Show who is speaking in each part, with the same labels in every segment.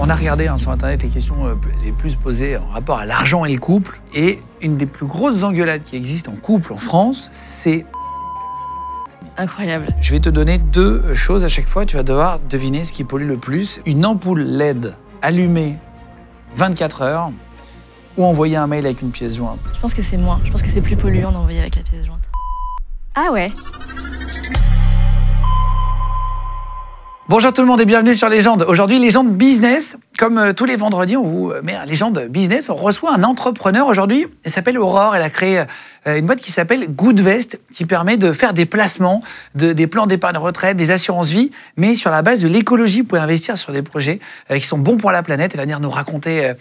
Speaker 1: On a regardé sur Internet les questions les plus posées en rapport à l'argent et le couple. Et une des plus grosses engueulades qui existent en couple en France, c'est...
Speaker 2: Incroyable.
Speaker 1: Je vais te donner deux choses à chaque fois. Tu vas devoir deviner ce qui pollue le plus. Une ampoule LED allumée 24 heures ou envoyer un mail avec une pièce jointe.
Speaker 2: Je pense que c'est moins. Je pense que c'est plus polluant d'envoyer avec la pièce jointe. Ah ouais.
Speaker 1: Bonjour tout le monde et bienvenue sur Légende. Aujourd'hui, Légende Business. Comme tous les vendredis, on vous met un Légende Business. On reçoit un entrepreneur aujourd'hui. Elle s'appelle Aurore. Elle a créé une boîte qui s'appelle Goodvest, qui permet de faire des placements, des plans d'épargne retraite, des assurances vie, mais sur la base de l'écologie. Vous pouvez investir sur des projets qui sont bons pour la planète. Elle va venir nous raconter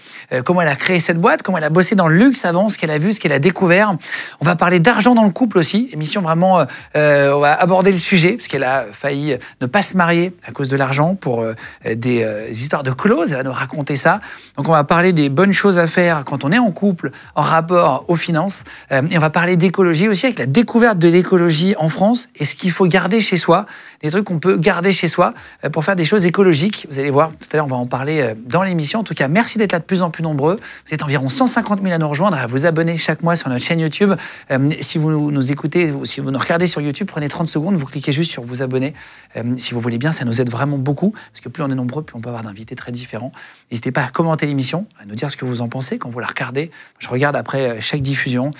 Speaker 1: comment elle a créé cette boîte, comment elle a bossé dans le luxe avant, ce qu'elle a vu, ce qu'elle a découvert. On va parler d'argent dans le couple aussi. Émission vraiment, on va aborder le sujet, parce qu'elle a failli ne pas se marier à cause de l'argent pour des histoires de clauses. Elle va nous raconter ça. Donc on va parler des bonnes choses à faire quand on est en couple en rapport aux finances. Et on va parler d'écologie aussi, avec la découverte de l'écologie en France et ce qu'il faut garder chez soi, des trucs qu'on peut garder chez soi pour faire des choses écologiques. Vous allez voir, tout à l'heure on va en parler dans l'émission. En tout cas, merci d'être là de plus en plus nombreux. Vous êtes environ 150 000 à nous rejoindre, à vous abonner chaque mois sur notre chaîne YouTube. Si vous nous écoutez ou si vous nous regardez sur YouTube, prenez 30 secondes, vous cliquez juste sur vous abonner. Si vous voulez bien, ça nous aide vraiment beaucoup, parce que plus on est nombreux, plus on peut avoir d'invités très différents. N'hésitez pas à commenter l'émission, à nous dire ce que vous en pensez quand vous la regardez. Je regarde après chaque diffusion,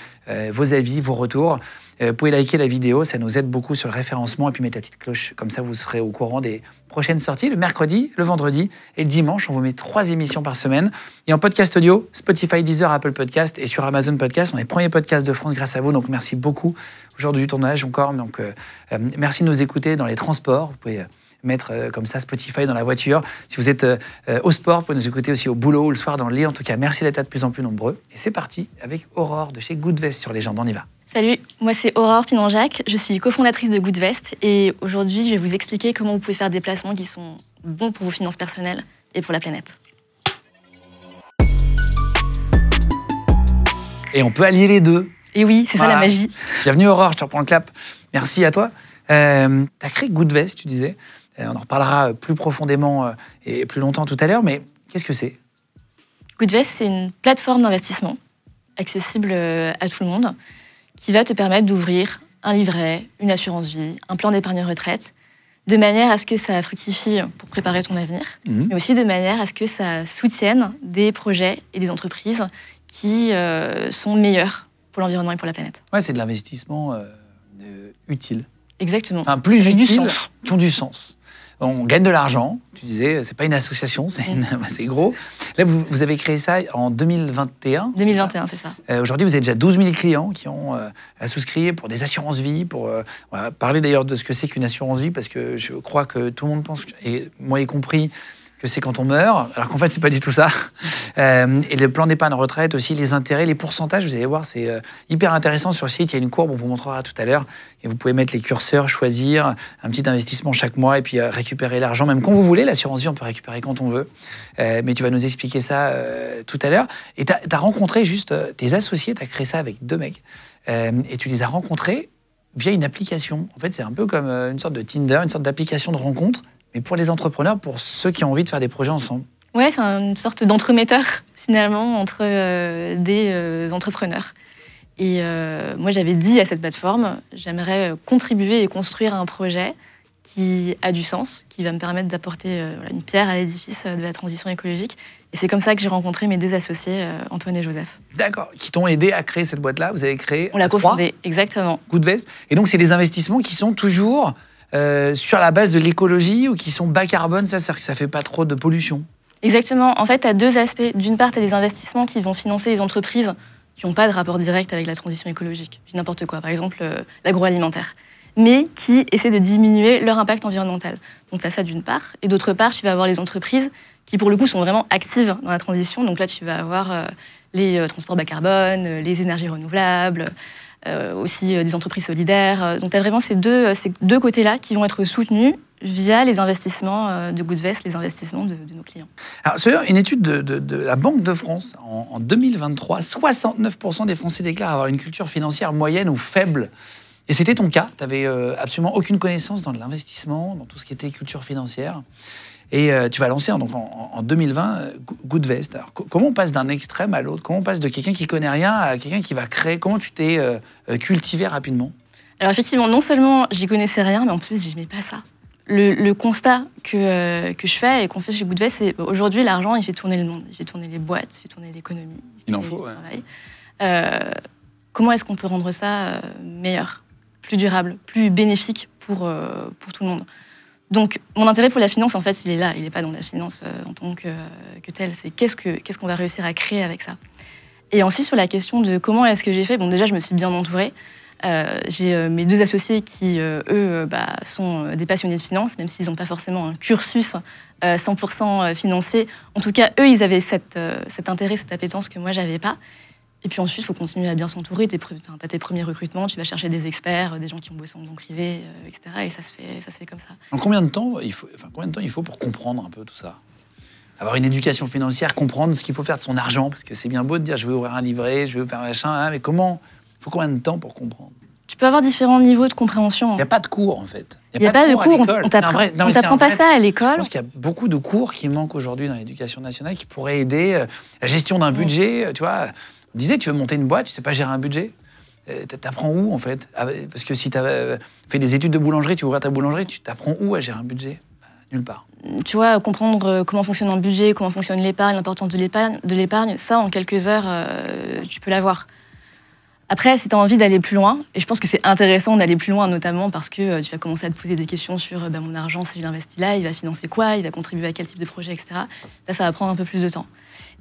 Speaker 1: vos avis, vos retours. Vous pouvez liker la vidéo, ça nous aide beaucoup sur le référencement, et puis mettre la petite cloche, comme ça vous serez au courant des prochaines sorties. Le mercredi, le vendredi et le dimanche, on vous met 3 émissions par semaine. Et en podcast audio, Spotify, Deezer, Apple Podcast et sur Amazon Podcast. On est le premier podcast de France grâce à vous, donc merci beaucoup. Aujourd'hui du tournage encore, donc merci de nous écouter dans les transports. Vous pouvez mettre comme ça Spotify dans la voiture. Si vous êtes au sport, vous pouvez nous écouter aussi au boulot ou le soir dans le lit. En tout cas, merci d'être là de plus en plus nombreux. Et c'est parti avec Aurore de chez Goodvest sur Légende. On y va.
Speaker 2: Salut, moi c'est Aurore Pinanjac, je suis cofondatrice de Goodvest et aujourd'hui je vais vous expliquer comment vous pouvez faire des placements qui sont bons pour vos finances personnelles et pour la planète.
Speaker 1: Et on peut allier les deux.
Speaker 2: Et oui, c'est ça la magie.
Speaker 1: Bienvenue Aurore, je te reprends le clap. Merci à toi. Tu as créé Goodvest, tu disais. On en reparlera plus profondément et plus longtemps tout à l'heure, mais qu'est-ce que c'est ?
Speaker 2: Goodvest, c'est une plateforme d'investissement accessible à tout le monde qui va te permettre d'ouvrir un livret, une assurance vie, un plan d'épargne retraite, de manière à ce que ça fructifie pour préparer ton avenir, mais aussi de manière à ce que ça soutienne des projets et des entreprises qui sont meilleurs pour l'environnement et pour la planète. Ouais, c'est
Speaker 1: de l'investissement utile.
Speaker 2: Exactement.
Speaker 1: Enfin, plus utile, qui ont du sens. On gagne de l'argent, tu disais, c'est pas une association, c'est gros. Là, vous avez créé ça en 2021.
Speaker 2: 2021, c'est ça.
Speaker 1: Aujourd'hui, vous avez déjà 12 000 clients qui ont souscrit pour des assurances vie. On va parler d'ailleurs de ce que c'est qu'une assurance vie, parce que je crois que tout le monde pense, et moi y compris, que c'est quand on meurt, alors qu'en fait, c'est pas du tout ça. Et le plan d'épargne retraite aussi, les intérêts, les pourcentages, vous allez voir, c'est hyper intéressant sur le site. Il y a une courbe, on vous montrera tout à l'heure. Et vous pouvez mettre les curseurs, choisir un petit investissement chaque mois et puis récupérer l'argent, même quand vous voulez. L'assurance vie, on peut récupérer quand on veut. Mais tu vas nous expliquer ça tout à l'heure. Et tu as rencontré juste tes associés, tu as créé ça avec 2 mecs. Et tu les as rencontrés via une application. En fait, c'est un peu comme une sorte de Tinder, une sorte d'application de rencontre, mais pour les entrepreneurs, pour ceux qui ont envie de faire des projets ensemble.
Speaker 2: Ouais, c'est une sorte d'entremetteur, finalement, entre des entrepreneurs. Et moi, j'avais dit à cette plateforme, j'aimerais contribuer et construire un projet qui a du sens, qui va me permettre d'apporter une pierre à l'édifice de la transition écologique. Et c'est comme ça que j'ai rencontré mes 2 associés, Antoine et Joseph.
Speaker 1: D'accord, qui t'ont aidé à créer cette boîte-là. Vous avez créé
Speaker 2: On l'a cofondée, exactement.
Speaker 1: Goodvest. Et donc, c'est des investissements qui sont toujours sur la base de l'écologie ou qui sont bas carbone, ça, c'est-à-dire que ça ne fait pas trop de pollution.
Speaker 2: Exactement. En fait, tu as 2 aspects. D'une part, tu as des investissements qui vont financer les entreprises qui n'ont pas de rapport direct avec la transition écologique. Je dis n'importe quoi, par exemple l'agroalimentaire, mais qui essaient de diminuer leur impact environnemental. Donc tu as ça d'une part. Et d'autre part, tu vas avoir les entreprises qui, pour le coup, sont vraiment actives dans la transition. Donc là, tu vas avoir les transports bas carbone, les énergies renouvelables, aussi des entreprises solidaires. Donc tu as vraiment ces deux côtés-là qui vont être soutenus via les investissements de Goodvest, les investissements de nos clients.
Speaker 1: Alors, c'est une étude de la Banque de France en 2023, 69% des Français déclarent avoir une culture financière moyenne ou faible. Et c'était ton cas, tu n'avais absolument aucune connaissance dans l'investissement, dans tout ce qui était culture financière. Et tu vas lancer donc, en 2020 Goodvest. Alors, comment on passe d'un extrême à l'autre? Comment on passe de quelqu'un qui connaît rien à quelqu'un qui va créer? Comment tu t'es cultivé rapidement?
Speaker 2: Alors effectivement, non seulement j'y connaissais rien, mais en plus, j'aimais pas ça. Le constat que je fais et qu'on fait chez Goodvest, c'est aujourd'hui, l'argent, il fait tourner le monde. Il fait tourner les boîtes, il fait tourner l'économie.
Speaker 1: Il en faut,
Speaker 2: travail. Comment est-ce qu'on peut rendre ça meilleur, plus durable, plus bénéfique pour tout le monde? Donc, mon intérêt pour la finance, en fait, il est là. Il n'est pas dans la finance en tant que telle. C'est qu'est-ce qu'on va réussir à créer avec ça. Et ensuite, sur la question de comment est-ce que j'ai fait, bon, déjà, je me suis bien entourée. J'ai mes 2 associés qui, eux, sont des passionnés de finance, même s'ils n'ont pas forcément un cursus 100% financier. En tout cas, eux, ils avaient cet intérêt, cette appétence que moi, je n'avais pas. Et puis ensuite, il faut continuer à bien s'entourer. Tu as tes premiers recrutements, tu vas chercher des experts, des gens qui ont bossé en banque privée, etc. Et ça se fait comme ça.
Speaker 1: En combien de temps il faut pour comprendre un peu tout ça? Avoir une éducation financière, comprendre ce qu'il faut faire de son argent, parce que c'est bien beau de dire je vais ouvrir un livret, je vais faire machin, hein, mais comment? Il faut combien de temps pour comprendre?
Speaker 2: Tu peux avoir différents niveaux de compréhension.
Speaker 1: Il n'y a pas de cours, en fait.
Speaker 2: Il n'y a pas de cours. On t'apprend pas ça à l'école.
Speaker 1: Je pense qu'il y a beaucoup de cours qui manquent aujourd'hui dans l'éducation nationale qui pourraient aider la gestion d'un budget. Tu vois, on disait, tu veux monter une boîte, tu ne sais pas gérer un budget. T'apprends où, en fait? Parce que si tu as fait des études de boulangerie, tu ouvres ta boulangerie, tu t'apprends où à gérer un budget? Nulle part.
Speaker 2: Tu vois, comprendre comment fonctionne un budget, comment fonctionne l'épargne, l'importance de l'épargne, ça, en quelques heures, tu peux l'avoir. Après, si tu as envie d'aller plus loin, et je pense que c'est intéressant d'aller plus loin, notamment parce que tu vas commencer à te poser des questions sur mon argent, si je l'investis là, il va financer quoi, il va contribuer à quel type de projet, etc. Là, ça va prendre un peu plus de temps.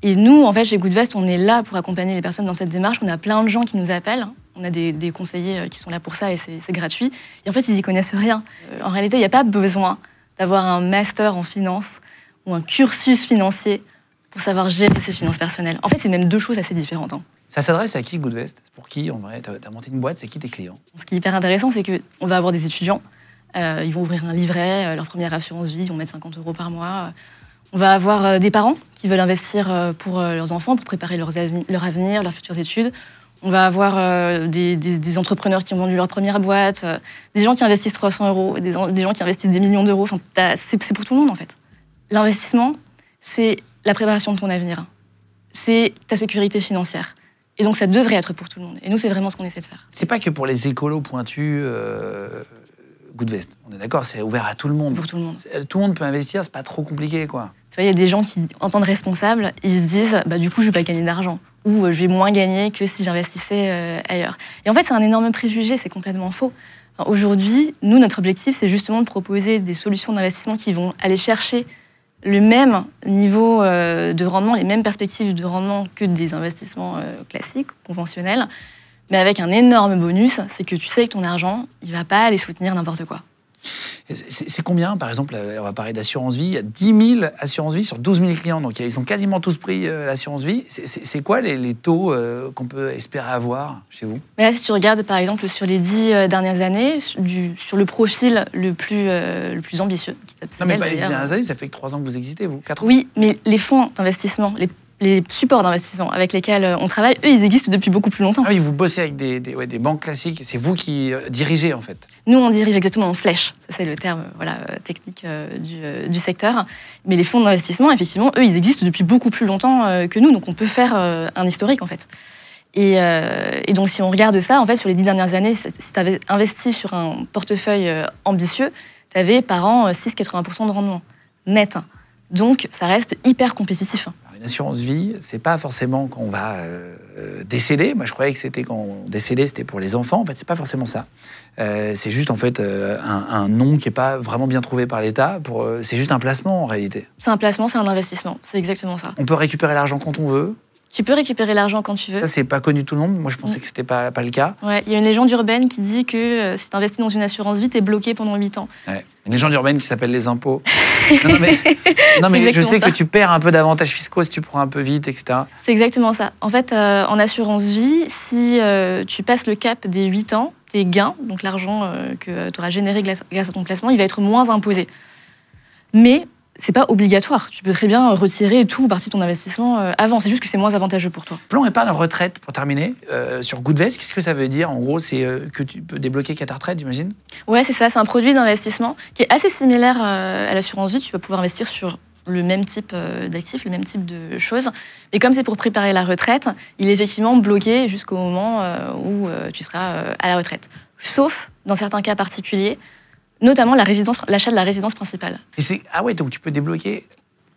Speaker 2: Et nous, en fait, chez Goodvest, on est là pour accompagner les personnes dans cette démarche. On a plein de gens qui nous appellent. On a des conseillers qui sont là pour ça et c'est gratuit. Et en fait, ils y connaissent rien. En réalité, il n'y a pas besoin d'avoir un master en finance ou un cursus financier pour savoir gérer ses finances personnelles. En fait, c'est même 2 choses assez différentes.
Speaker 1: Ça s'adresse à qui, Goodvest? Pour qui, en vrai? T'as monté une boîte, c'est qui tes clients?
Speaker 2: Ce qui est hyper intéressant, c'est qu'on va avoir des étudiants. Ils vont ouvrir un livret, leur première assurance vie, ils vont mettre 50 € par mois. On va avoir des parents qui veulent investir pour leurs enfants, pour préparer leur avenir, leurs futures études. On va avoir des entrepreneurs qui ont vendu leur première boîte, des gens qui investissent 300 €, des gens qui investissent des millions d'euros. Enfin, c'est pour tout le monde, en fait. L'investissement, c'est la préparation de ton avenir. C'est ta sécurité financière. Et donc, ça devrait être pour tout le monde. Et nous, c'est vraiment ce qu'on essaie de faire.
Speaker 1: C'est pas que pour les écolos pointus Goodvest. On est d'accord, c'est ouvert à tout le monde.
Speaker 2: Pour tout le monde.
Speaker 1: Tout le monde peut investir, c'est pas trop compliqué, quoi.
Speaker 2: Tu vois, il y a des gens qui, en tant que responsables, ils se disent du coup, je vais pas gagner d'argent. Ou je vais moins gagner que si j'investissais ailleurs. Et en fait, c'est un énorme préjugé, c'est complètement faux. Enfin, aujourd'hui, nous, notre objectif, c'est justement de proposer des solutions d'investissement qui vont aller chercher le même niveau de rendement, les mêmes perspectives de rendement que des investissements classiques, conventionnels, mais avec un énorme bonus, c'est que tu sais que ton argent, il ne va pas aller soutenir n'importe quoi.
Speaker 1: C'est combien, par exemple, on va parler d'assurance vie, il y a 10 000 assurances vie sur 12 000 clients, donc ils ont quasiment tous pris l'assurance vie. C'est quoi les taux qu'on peut espérer avoir chez vous?
Speaker 2: Mais là, si tu regardes, par exemple, sur les 10 dernières années, sur le profil le plus ambitieux.
Speaker 1: Non, mais pas les 10 dernières années, ça fait que 3 ans que vous existez, vous? 4 ans?
Speaker 2: Oui, mais les fonds d'investissement, les supports d'investissement avec lesquels on travaille, eux, ils existent depuis beaucoup plus longtemps.
Speaker 1: Ah oui, vous bossez avec des banques classiques, c'est vous qui dirigez, en fait.
Speaker 2: Nous, on dirige exactement, on flèche. C'est le terme technique du secteur. Mais les fonds d'investissement, effectivement, eux, ils existent depuis beaucoup plus longtemps que nous. Donc, on peut faire un historique, en fait. Et donc, si on regarde ça, en fait, sur les 10 dernières années, si tu avais investi sur un portefeuille ambitieux, tu avais par an 6,80% de rendement net. Donc, ça reste hyper compétitif.
Speaker 1: Alors, une assurance vie, c'est pas forcément qu'on va décéder. Moi, je croyais que c'était quand on décédait, c'était pour les enfants. En fait, c'est pas forcément ça. C'est juste en fait un nom qui est pas vraiment bien trouvé par l'État. C'est juste un placement en réalité.
Speaker 2: C'est un placement, c'est un investissement. C'est exactement ça.
Speaker 1: On peut récupérer l'argent quand on veut.
Speaker 2: Tu peux récupérer l'argent quand tu veux.
Speaker 1: Ça, c'est pas connu de tout le monde. Moi, je pensais que c'était pas le cas.
Speaker 2: Ouais, il y a une légende urbaine qui dit que si tu investis dans une assurance vie, tu es bloqué pendant 8 ans.
Speaker 1: Ouais. Une légende urbaine qui s'appelle les impôts. non, mais je sais que tu perds un peu d'avantages fiscaux si tu prends un peu vite, etc.
Speaker 2: C'est exactement ça. En fait, en assurance vie, si tu passes le cap des 8 ans, tes gains, donc l'argent que tu auras généré grâce à ton placement, il va être moins imposé. Mais c'est pas obligatoire. Tu peux très bien retirer tout ou partie de ton investissement avant. C'est juste que c'est moins avantageux pour toi.
Speaker 1: Plan épargne retraite, pour terminer, sur Goodvest, qu'est-ce que ça veut dire? En gros, c'est que tu peux débloquer qu'à ta retraite, j'imagine?
Speaker 2: Ouais, c'est ça. C'est un produit d'investissement qui est assez similaire à l'assurance vie. Tu vas pouvoir investir sur le même type d'actifs, le même type de choses. Et comme c'est pour préparer la retraite, il est effectivement bloqué jusqu'au moment où tu seras à la retraite. Sauf dans certains cas particuliers, notamment l'achat de la résidence principale.
Speaker 1: Et ah ouais, donc tu peux débloquer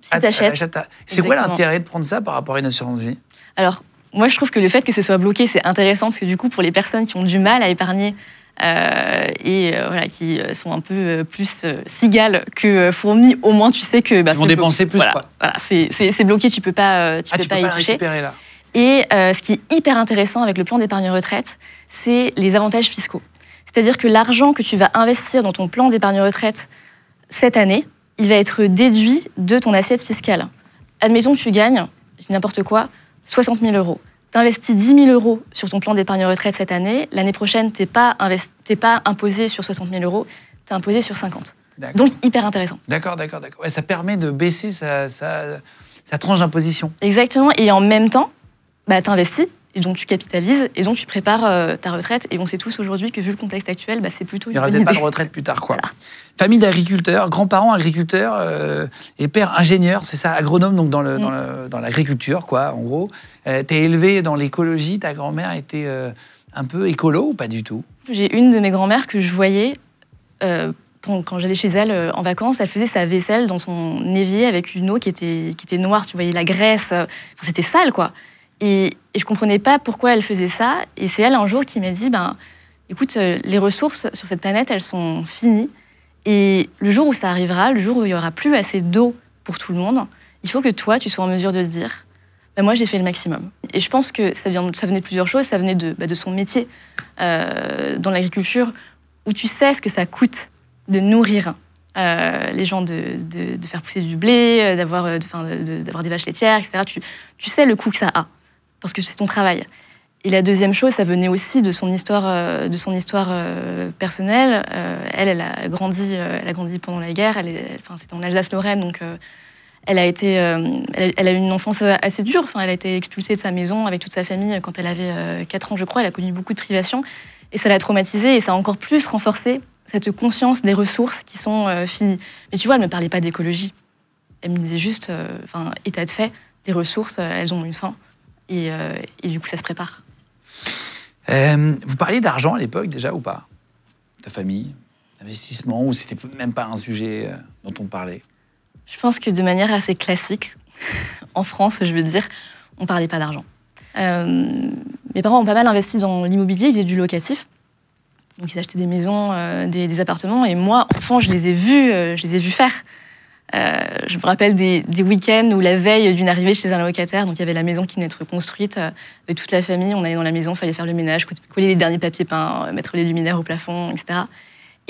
Speaker 2: si tu achètes.
Speaker 1: C'est quoi l'intérêt de prendre ça par rapport à une assurance vie?
Speaker 2: Alors, moi, je trouve que le fait que ce soit bloqué, c'est intéressant parce que du coup, pour les personnes qui ont du mal à épargner voilà, qui sont un peu plus cigales que fourmis, au moins tu sais que...
Speaker 1: Ils vont dépenser plus,
Speaker 2: voilà,
Speaker 1: quoi.
Speaker 2: Voilà, c'est bloqué, tu peux pas, tu peux pas y toucher.
Speaker 1: Récupérer, là.
Speaker 2: Et ce qui est hyper intéressant avec le plan d'épargne retraite, c'est les avantages fiscaux. C'est-à-dire que l'argent que tu vas investir dans ton plan d'épargne retraite cette année, il va être déduit de ton assiette fiscale. Admettons que tu gagnes, n'importe quoi, 60 000 €. Tu investis 10 000 € sur ton plan d'épargne retraite cette année. L'année prochaine, tu n'es pas imposé sur 60 000 €, tu es imposé sur 50. Donc, hyper intéressant.
Speaker 1: D'accord. Ouais, ça permet de baisser sa tranche d'imposition.
Speaker 2: Exactement. Et en même temps, bah, tu investis. Et donc, tu capitalises, et donc tu prépares ta retraite. Et on sait tous aujourd'hui que, vu le contexte actuel, bah, c'est plutôt une bonne idée.
Speaker 1: Il n'y aura peut-être pas de retraite plus tard, quoi.
Speaker 2: Voilà.
Speaker 1: Famille d'agriculteurs, grands-parents agriculteurs et père ingénieur, c'est ça, agronome, donc dans l'agriculture, quoi, en gros. T'es élevé dans l'écologie, ta grand-mère était un peu écolo ou pas du tout? J'ai
Speaker 2: une de mes grand-mères que je voyais, quand j'allais chez elle en vacances, elle faisait sa vaisselle dans son évier avec une eau qui était noire, tu voyais la graisse, c'était sale, quoi. Et je ne comprenais pas pourquoi elle faisait ça. Et c'est elle, un jour, qui m'a dit, écoute, les ressources sur cette planète, elles sont finies. Et le jour où ça arrivera, le jour où il n'y aura plus assez d'eau pour tout le monde, il faut que toi, tu sois en mesure de se dire, moi, j'ai fait le maximum. Et je pense que ça venait de plusieurs choses. Ça venait de son métier dans l'agriculture, où tu sais ce que ça coûte de nourrir les gens, de faire pousser du blé, d'avoir des vaches laitières, etc. Tu sais le coût que ça a, parce que c'est ton travail. Et la deuxième chose, ça venait aussi de son histoire personnelle. Elle a grandi pendant la guerre. C'était en Alsace-Lorraine, donc elle a eu une enfance assez dure. Enfin, elle a été expulsée de sa maison avec toute sa famille quand elle avait 4 ans, je crois. Elle a connu beaucoup de privations et ça l'a traumatisée et ça a encore plus renforcé cette conscience des ressources qui sont finies. Mais tu vois, elle ne me parlait pas d'écologie. Elle me disait juste, état de fait, les ressources, elles ont une fin et du coup, ça se prépare.
Speaker 1: Vous parliez d'argent à l'époque déjà ou pas? Ta famille, investissement, ou c'était même pas un sujet dont on parlait?
Speaker 2: Je pense que de manière assez classique, en France, je veux dire, on parlait pas d'argent. Mes parents ont pas mal investi dans l'immobilier, ils faisaient du locatif. Donc ils achetaient des maisons, des appartements, et moi, enfant, je les ai vus faire. Je me rappelle des week-ends où la veille d'une arrivée chez un locataire, donc il y avait la maison qui venait d'être construite, avec toute la famille, on allait dans la maison, il fallait faire le ménage, coller les derniers papiers peints, mettre les luminaires au plafond, etc.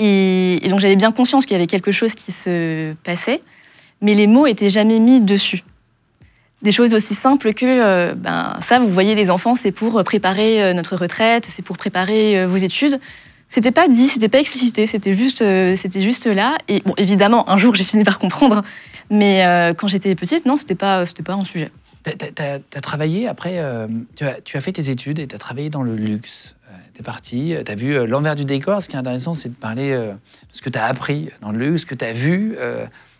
Speaker 2: Et donc j'avais bien conscience qu'il y avait quelque chose qui se passait, mais les mots étaient jamais mis dessus. Des choses aussi simples que, ça, vous voyez, les enfants, c'est pour préparer notre retraite, c'est pour préparer vos études. C'était pas dit, c'était pas explicité, c'était juste là. Et bon, évidemment, un jour, j'ai fini par comprendre, mais quand j'étais petite, non, c'était pas un sujet.
Speaker 1: T'as travaillé après, tu as fait tes études et t'as travaillé dans le luxe. T'es parti, t'as vu l'envers du décor. Ce qui est intéressant, c'est de parler de ce que t'as appris dans le luxe, ce que t'as vu,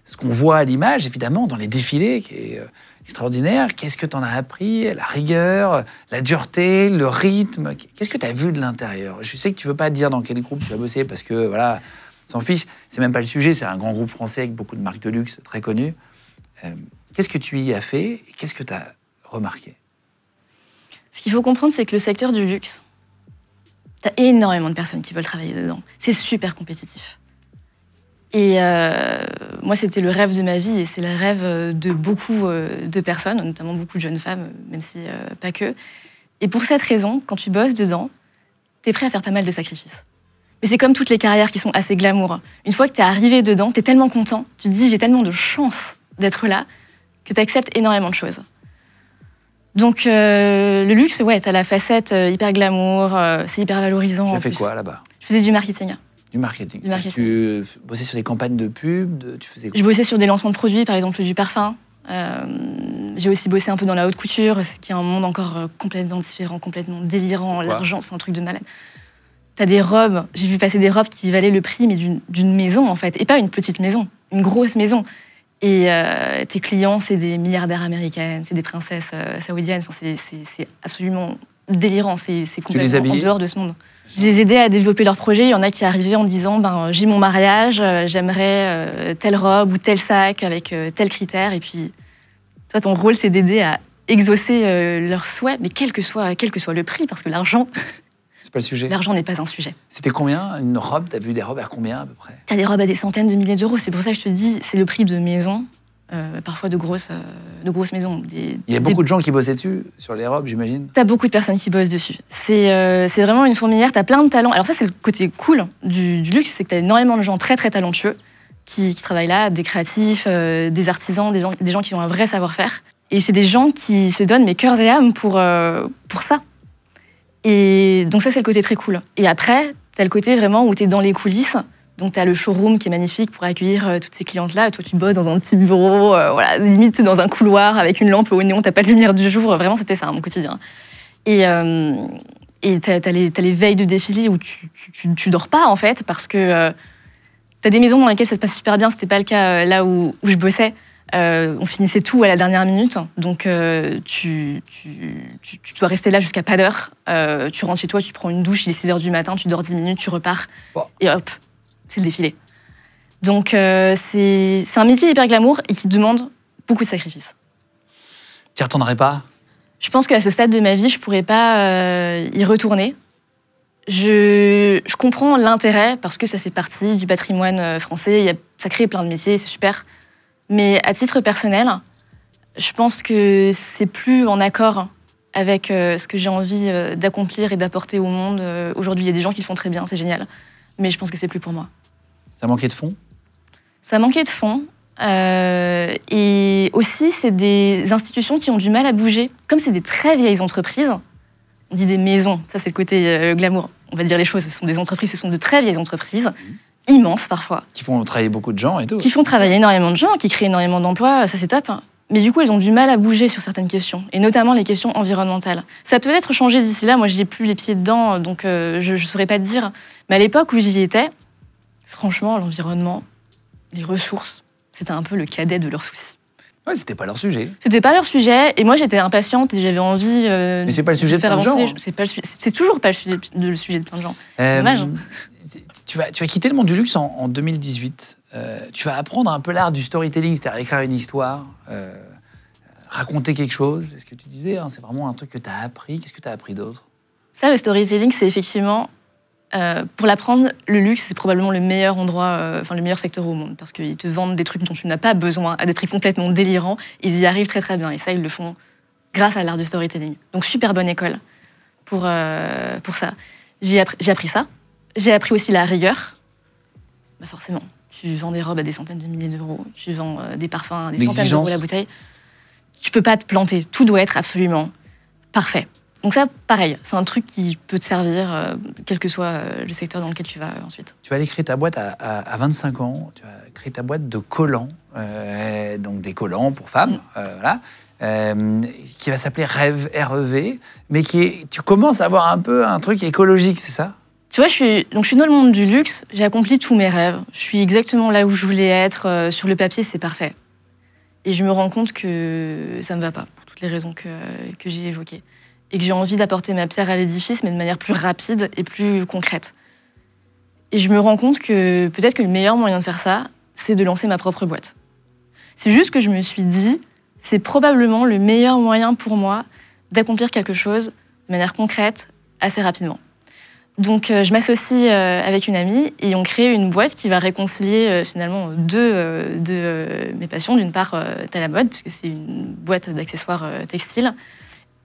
Speaker 1: ce qu'on voit à l'image, évidemment, dans les défilés, qui est extraordinaire. Qu'est-ce que t'en as appris? La rigueur, la dureté, le rythme. Qu'est-ce que t'as vu de l'intérieur? Je sais que tu veux pas dire dans quel groupe tu vas bosser, parce que, voilà, on s'en fiche. C'est même pas le sujet. C'est un grand groupe français avec beaucoup de marques de luxe très connues. Qu'est-ce que tu y as fait et qu'est-ce que tu as remarqué?
Speaker 2: Ce qu'il faut comprendre, c'est que le secteur du luxe, tu as énormément de personnes qui veulent travailler dedans. C'est super compétitif. Et moi, c'était le rêve de ma vie et c'est le rêve de beaucoup de personnes, notamment beaucoup de jeunes femmes, même si pas que. Et pour cette raison, quand tu bosses dedans, tu es prêt à faire pas mal de sacrifices. Mais c'est comme toutes les carrières qui sont assez glamour. Une fois que tu es arrivé dedans, tu es tellement content, tu te dis j'ai tellement de chance d'être là, que tu acceptes énormément de choses. Donc le luxe, ouais, tu as la facette hyper glamour, c'est hyper valorisant.
Speaker 1: Tu as fait quoi là-bas?
Speaker 2: Je faisais du marketing.
Speaker 1: Du marketing.
Speaker 2: Du marketing.
Speaker 1: Tu bossais sur des campagnes de pub, tu faisais quoi?
Speaker 2: Je bossais sur des lancements de produits, par exemple du parfum. J'ai aussi bossé un peu dans la haute couture, ce qui est un monde encore complètement différent, complètement délirant. L'argent, c'est un truc de malade. T'as des robes, j'ai vu passer des robes qui valaient le prix, mais d'une maison, en fait. Et pas une petite maison, une grosse maison. Et tes clients, c'est des milliardaires américaines, c'est des princesses saoudiennes. Enfin, c'est absolument délirant, c'est complètement en dehors de ce monde. Je les aidais à développer leurs projets. Il y en a qui arrivaient en disant j'ai mon mariage, j'aimerais telle robe ou tel sac avec tel critère. Et puis, toi, ton rôle, c'est d'aider à exaucer leurs souhaits, mais quel que soit le prix, parce que l'argent,
Speaker 1: c'est pas le sujet.
Speaker 2: L'argent n'est pas un sujet.
Speaker 1: C'était combien une robe? T'as vu des robes à combien à peu près?
Speaker 2: T'as des robes à des centaines de milliers d'euros. C'est pour ça que je te dis, c'est le prix de maison, parfois de grosses maisons.
Speaker 1: Il y a beaucoup de gens qui bossaient dessus, sur les robes, j'imagine.
Speaker 2: T'as beaucoup de personnes qui bossent dessus. C'est vraiment une fourmilière. T'as plein de talents. Alors ça, c'est le côté cool du luxe, c'est que t'as énormément de gens très très talentueux qui travaillent là, des créatifs, des artisans, des gens qui ont un vrai savoir-faire. Et c'est des gens qui se donnent cœurs et âme pour ça. Et donc ça, c'est le côté très cool. Et après, t'as le côté vraiment où t'es dans les coulisses. Donc t'as le showroom qui est magnifique pour accueillir toutes ces clientes-là. Toi, tu bosses dans un petit bureau, voilà, limite dans un couloir avec une lampe au néon, t'as pas de lumière du jour. Vraiment, c'était ça, mon quotidien. Et t'as les veilles de défilé où tu dors pas, en fait, parce que t'as des maisons dans lesquelles ça se passe super bien. C'était pas le cas là où je bossais. On finissait tout à la dernière minute, donc tu dois rester là jusqu'à pas d'heure. Tu rentres chez toi, tu prends une douche, il est 6h du matin, tu dors 10 minutes, tu repars, et hop, c'est le défilé. Donc c'est un métier hyper glamour et qui demande beaucoup de sacrifices.
Speaker 1: Tu n'y retournerais pas? Je
Speaker 2: pense qu'à ce stade de ma vie, je ne pourrais pas y retourner. Je comprends l'intérêt, parce que ça fait partie du patrimoine français, ça crée plein de métiers, c'est super. Mais à titre personnel, je pense que c'est plus en accord avec ce que j'ai envie d'accomplir et d'apporter au monde. Aujourd'hui, il y a des gens qui le font très bien, c'est génial. Mais je pense que c'est plus pour moi.
Speaker 1: Ça manquait de fonds? Ça
Speaker 2: manquait de fonds. Et aussi, c'est des institutions qui ont du mal à bouger. Comme c'est des très vieilles entreprises, on dit des maisons, ça c'est le côté glamour. On va dire les choses, ce sont des entreprises, ce sont de très vieilles entreprises. Immenses parfois.
Speaker 1: Qui font travailler beaucoup de gens et tout.
Speaker 2: Qui font travailler énormément de gens, qui créent énormément d'emplois, ça c'est top. Mais du coup, elles ont du mal à bouger sur certaines questions, et notamment les questions environnementales. Ça peut être changé d'ici là, moi j'y ai plus les pieds dedans, donc je ne saurais pas te dire. Mais à l'époque où j'y étais, franchement, l'environnement, les ressources, c'était un peu le cadet de leurs soucis.
Speaker 1: Ouais, c'était pas leur sujet.
Speaker 2: C'était pas leur sujet, et moi j'étais impatiente et j'avais envie
Speaker 1: mais c'est pas le sujet de plein de gens.
Speaker 2: C'est toujours pas le sujet de plein de gens. C'est dommage.
Speaker 1: Tu vas quitter le monde du luxe en 2018. Tu vas apprendre un peu l'art du storytelling, c'est-à-dire écrire une histoire, raconter quelque chose. C'est ce que tu disais, hein, c'est vraiment un truc que tu as appris. Qu'est-ce que tu as appris d'autre?
Speaker 2: Ça, le storytelling, c'est effectivement, pour l'apprendre, le luxe, c'est probablement le meilleur endroit, le meilleur secteur au monde, parce qu'ils te vendent des trucs dont tu n'as pas besoin, à des prix complètement délirants. Ils y arrivent très très bien, et ça, ils le font grâce à l'art du storytelling. Donc, super bonne école pour ça. J'ai appris ça. J'ai appris aussi la rigueur. Bah forcément, tu vends des robes à des centaines de milliers d'euros, tu vends des parfums à des centaines d'euros la bouteille. Tu peux pas te planter, tout doit être absolument parfait. Donc ça, pareil, c'est un truc qui peut te servir, quel que soit le secteur dans lequel tu vas ensuite.
Speaker 1: Tu vas aller créer ta boîte à 25 ans, tu vas créer ta boîte de collants, donc des collants pour femmes, voilà. Qui va s'appeler Rêve, R-E-V, mais tu commences à avoir un peu un truc écologique, c'est ça?
Speaker 2: Tu vois, je suis dans le monde du luxe, j'ai accompli tous mes rêves. Je suis exactement là où je voulais être. Sur le papier, c'est parfait. Et je me rends compte que ça ne me va pas, pour toutes les raisons que j'ai évoquées. Et que j'ai envie d'apporter ma pierre à l'édifice, mais de manière plus rapide et plus concrète. Et je me rends compte que peut-être que le meilleur moyen de faire ça, c'est de lancer ma propre boîte. C'est juste que je me suis dit, c'est probablement le meilleur moyen pour moi d'accomplir quelque chose de manière concrète, assez rapidement. Donc, je m'associe avec une amie et on crée une boîte qui va réconcilier finalement deux mes passions. D'une part, t'as la mode, puisque c'est une boîte d'accessoires textiles,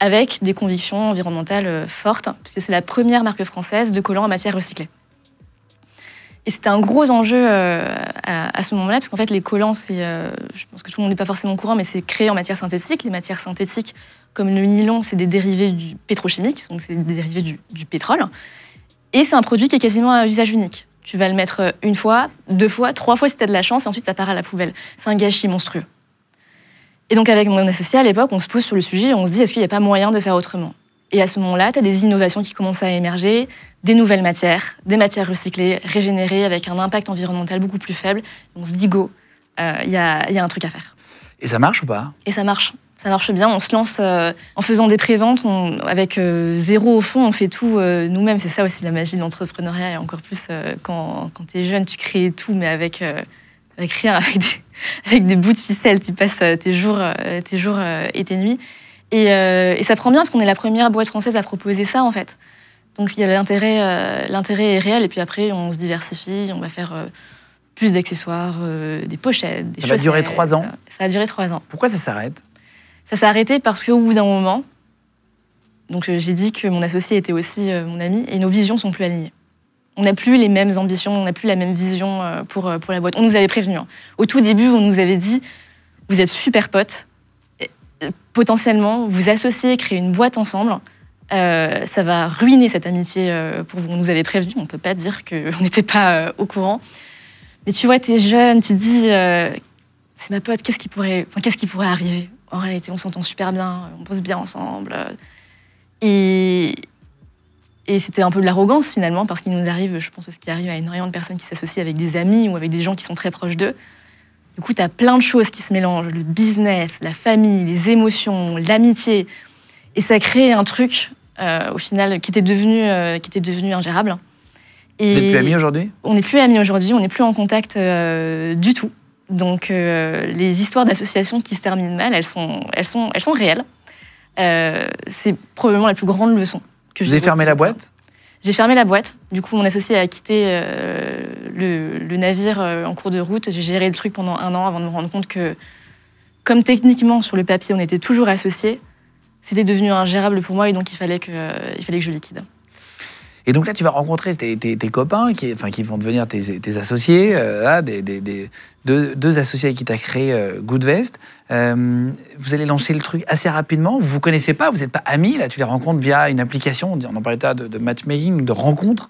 Speaker 2: avec des convictions environnementales fortes, puisque c'est la première marque française de collants en matière recyclée. Et c'était un gros enjeu à ce moment-là, parce qu'en fait, les collants, je pense que tout le monde n'est pas forcément au courant, mais c'est créé en matière synthétique. Les matières synthétiques, comme le nylon, c'est des dérivés du pétrochimique, donc c'est des dérivés du pétrole. Et c'est un produit qui est quasiment à usage unique. Tu vas le mettre une fois, 2 fois, 3 fois si tu as de la chance, et ensuite ça part à la poubelle. C'est un gâchis monstrueux. Et donc avec mon associé, à l'époque, on se pose sur le sujet et on se dit, est-ce qu'il n'y a pas moyen de faire autrement? Et à ce moment-là, tu as des innovations qui commencent à émerger, des nouvelles matières, des matières recyclées, régénérées, avec un impact environnemental beaucoup plus faible. On se dit, go, il y a un truc à faire.
Speaker 1: Et ça marche ou pas?
Speaker 2: Et ça marche. Ça marche bien. On se lance en faisant des préventes, avec 0 au fond, on fait tout nous-mêmes. C'est ça aussi la magie de l'entrepreneuriat, et encore plus quand tu es jeune, tu crées tout, mais avec rien, avec des bouts de ficelle. Tu passes tes jours et tes nuits. Et ça prend bien parce qu'on est la première boîte française à proposer ça, en fait. Donc il y a l'intérêt est réel, et puis après on se diversifie, on va faire plus d'accessoires, des pochettes, des chaussettes.
Speaker 1: Ça va durer 3 ans?
Speaker 2: Ça a duré 3 ans.
Speaker 1: Pourquoi ça s'arrête?
Speaker 2: Ça s'est arrêté parce qu'au bout d'un moment, donc j'ai dit que mon associé était aussi mon ami, et nos visions sont plus alignées. On n'a plus les mêmes ambitions, on n'a plus la même vision pour la boîte. On nous avait prévenus. Hein. Au tout début, on nous avait dit, vous êtes super potes, potentiellement, vous associez, créer une boîte ensemble, ça va ruiner cette amitié pour vous. On nous avait prévenus, on ne peut pas dire qu'on n'était pas au courant. Mais tu vois, tu es jeune, tu te dis, c'est ma pote, qu'est-ce qui pourrait arriver? En réalité, on s'entend super bien, on bosse bien ensemble. Et c'était un peu de l'arrogance, finalement, parce qu'il nous arrive, je pense, ce qui arrive à énormément de personnes qui s'associent avec des amis ou avec des gens qui sont très proches d'eux. Du coup, tu as plein de choses qui se mélangent, le business, la famille, les émotions, l'amitié. Et ça crée un truc, au final, qui était devenu ingérable. Et
Speaker 1: vous n'êtes plus amis aujourd'hui?
Speaker 2: On n'est plus amis aujourd'hui, on n'est plus en contact du tout. Donc, les histoires d'associations qui se terminent mal, elles sont réelles. C'est probablement la plus grande leçon que j'ai.
Speaker 1: Vous avez fermé la boîte?
Speaker 2: J'ai fermé la boîte. Du coup, mon associé a quitté le navire en cours de route. J'ai géré le truc pendant 1 an avant de me rendre compte que, comme techniquement, sur le papier, on était toujours associés, c'était devenu ingérable pour moi, et donc il fallait que je liquide.
Speaker 1: Et donc là, tu vas rencontrer tes copains qui vont devenir tes associés, là, deux associés avec qui tu as créé Goodvest. Vous allez lancer le truc assez rapidement. Vous ne vous connaissez pas, vous n'êtes pas amis. Là, tu les rencontres via une application, on en parlait de matchmaking, de rencontre,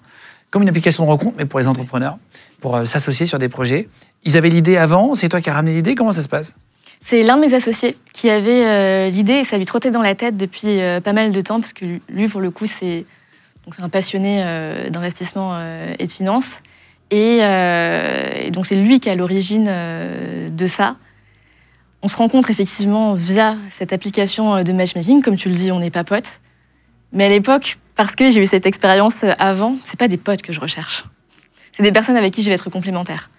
Speaker 1: comme une application de rencontre, mais pour les entrepreneurs, pour s'associer sur des projets. Ils avaient l'idée avant, c'est toi qui as ramené l'idée, comment ça se passe?
Speaker 2: C'est l'un de mes associés qui avait l'idée, et ça lui trottait dans la tête depuis pas mal de temps, parce que lui, pour le coup, c'est un passionné d'investissement et de finance. Et donc, c'est lui qui est à l'origine de ça. On se rencontre effectivement via cette application de matchmaking. Comme tu le dis, on n'est pas potes. Mais à l'époque, parce que j'ai eu cette expérience avant, c'est pas des potes que je recherche. C'est des personnes avec qui je vais être complémentaire.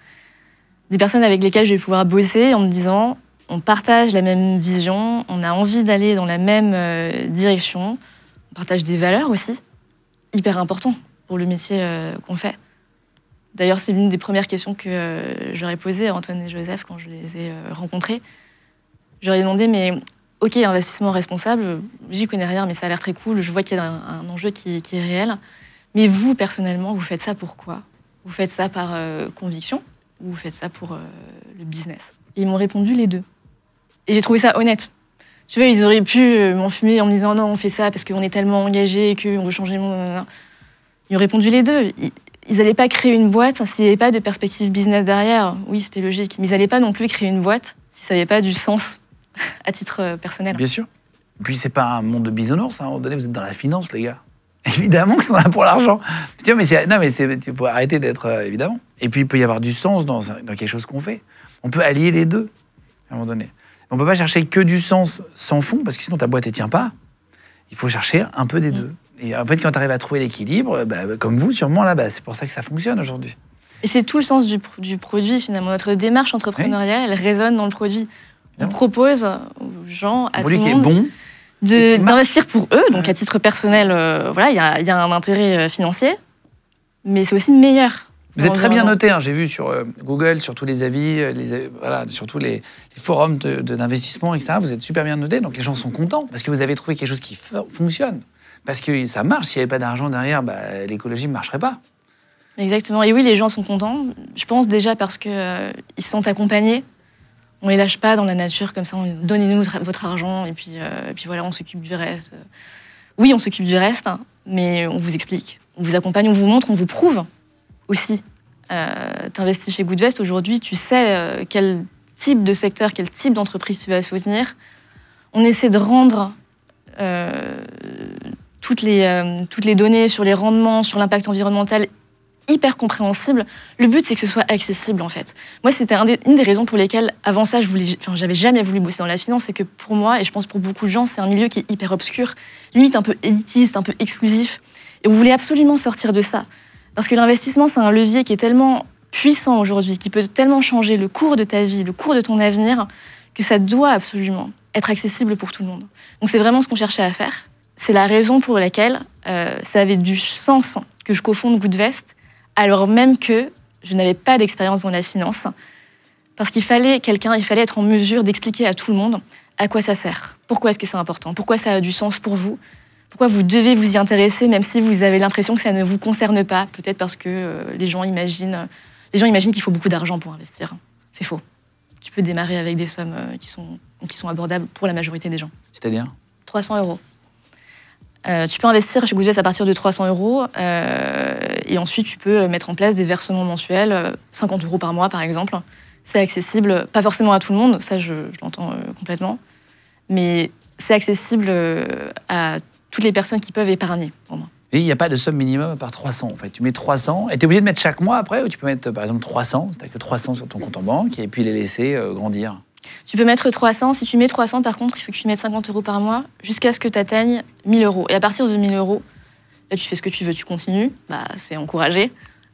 Speaker 2: Des personnes avec lesquelles je vais pouvoir bosser en me disant, on partage la même vision, on a envie d'aller dans la même direction, on partage des valeurs aussi, hyper important pour le métier qu'on fait. D'ailleurs, c'est l'une des premières questions que j'aurais posées à Antoine et Joseph quand je les ai rencontrés. J'aurais demandé, mais ok, investissement responsable, j'y connais rien, mais ça a l'air très cool, je vois qu'il y a un enjeu qui est réel. Mais vous, personnellement, vous faites ça pour quoi? Vous faites ça par conviction ou vous faites ça pour le business? Et ils m'ont répondu les deux. Et j'ai trouvé ça honnête. Tu vois, ils auraient pu m'enfumer en me disant non, on fait ça parce qu'on est tellement engagés et qu'on veut changer le monde. Ils ont répondu les deux. Ils n'allaient pas créer une boîte s'il n'y avait pas de perspective business derrière. Oui, c'était logique. Mais ils n'allaient pas non plus créer une boîte si ça n'avait pas du sens à titre personnel.
Speaker 1: Bien sûr. Et puis, c'est pas un monde de bisounours. À un moment donné, vous êtes dans la finance, les gars. Évidemment qu'ils sont là pour l'argent. Tu vois, tu faut arrêter d'être... évidemment. Et puis, il peut y avoir du sens dans quelque chose qu'on fait. On peut allier les deux, à un moment donné. On ne peut pas chercher que du sens sans fond, parce que sinon, ta boîte ne tient pas. Il faut chercher un peu des deux. Et en fait, quand tu arrives à trouver l'équilibre, comme vous, sûrement, là, c'est pour ça que ça fonctionne aujourd'hui.
Speaker 2: Et c'est tout le sens du produit, finalement. Notre démarche entrepreneuriale, elle résonne dans le produit. On propose aux gens, à tout le monde,
Speaker 1: qui est bon,
Speaker 2: d'investir pour eux. Donc, à titre personnel, il y a un intérêt financier, mais c'est aussi meilleur.
Speaker 1: Vous êtes très bien noté, hein, j'ai vu sur Google, sur tous les avis, sur tous les forums d'investissement, etc. Vous êtes super bien noté, donc les gens sont contents, parce que vous avez trouvé quelque chose qui fonctionne. Parce que ça marche, s'il n'y avait pas d'argent derrière, l'écologie ne marcherait pas.
Speaker 2: Exactement, et oui, les gens sont contents. Je pense déjà parce qu'ils se sentent accompagnés. On ne les lâche pas dans la nature, comme ça, donnez-nous votre argent, et puis voilà, on s'occupe du reste. Oui, on s'occupe du reste, hein, mais on vous explique, on vous accompagne, on vous montre, on vous prouve aussi tu investis chez Goodvest, aujourd'hui, tu sais quel type de secteur, quel type d'entreprise tu vas soutenir. On essaie de rendre toutes les données sur les rendements, sur l'impact environnemental hyper compréhensibles. Le but, c'est que ce soit accessible, en fait. Moi, c'était une des raisons pour lesquelles, avant ça, j'avais jamais voulu bosser dans la finance. C'est que pour moi, et je pense pour beaucoup de gens, c'est un milieu qui est hyper obscur, limite un peu élitiste, un peu exclusif. Et vous voulez absolument sortir de ça. Parce que l'investissement, c'est un levier qui est tellement puissant aujourd'hui, qui peut tellement changer le cours de ta vie, le cours de ton avenir, que ça doit absolument être accessible pour tout le monde. Donc c'est vraiment ce qu'on cherchait à faire. C'est la raison pour laquelle ça avait du sens que je cofonde Goodvest, alors même que je n'avais pas d'expérience dans la finance, parce qu'il fallait être en mesure d'expliquer à tout le monde à quoi ça sert, pourquoi est-ce que c'est important, pourquoi ça a du sens pour vous, pourquoi vous devez vous y intéresser, même si vous avez l'impression que ça ne vous concerne pas, peut-être parce que les gens imaginent qu'il faut beaucoup d'argent pour investir. C'est faux. Tu peux démarrer avec des sommes qui sont abordables pour la majorité des gens.
Speaker 1: C'est-à-dire
Speaker 2: 300 €. Tu peux investir chez Goodvest à partir de 300 € et ensuite tu peux mettre en place des versements mensuels, 50 € par mois par exemple. C'est accessible, pas forcément à tout le monde, ça je l'entends complètement, mais c'est accessible à toutes les personnes qui peuvent épargner.
Speaker 1: Et il n'y a pas de somme minimum à part 300 en fait. Tu mets 300 et tu es obligé de mettre chaque mois après, ou tu peux mettre par exemple 300, si tu n'as que 300 sur ton compte en banque et puis les laisser grandir.
Speaker 2: Tu peux mettre 300. Si tu mets 300, par contre, il faut que tu mettes 50 € par mois jusqu'à ce que tu atteignes 1 000 €. Et à partir de 1 000 €, là, tu fais ce que tu veux, tu continues. C'est encouragé.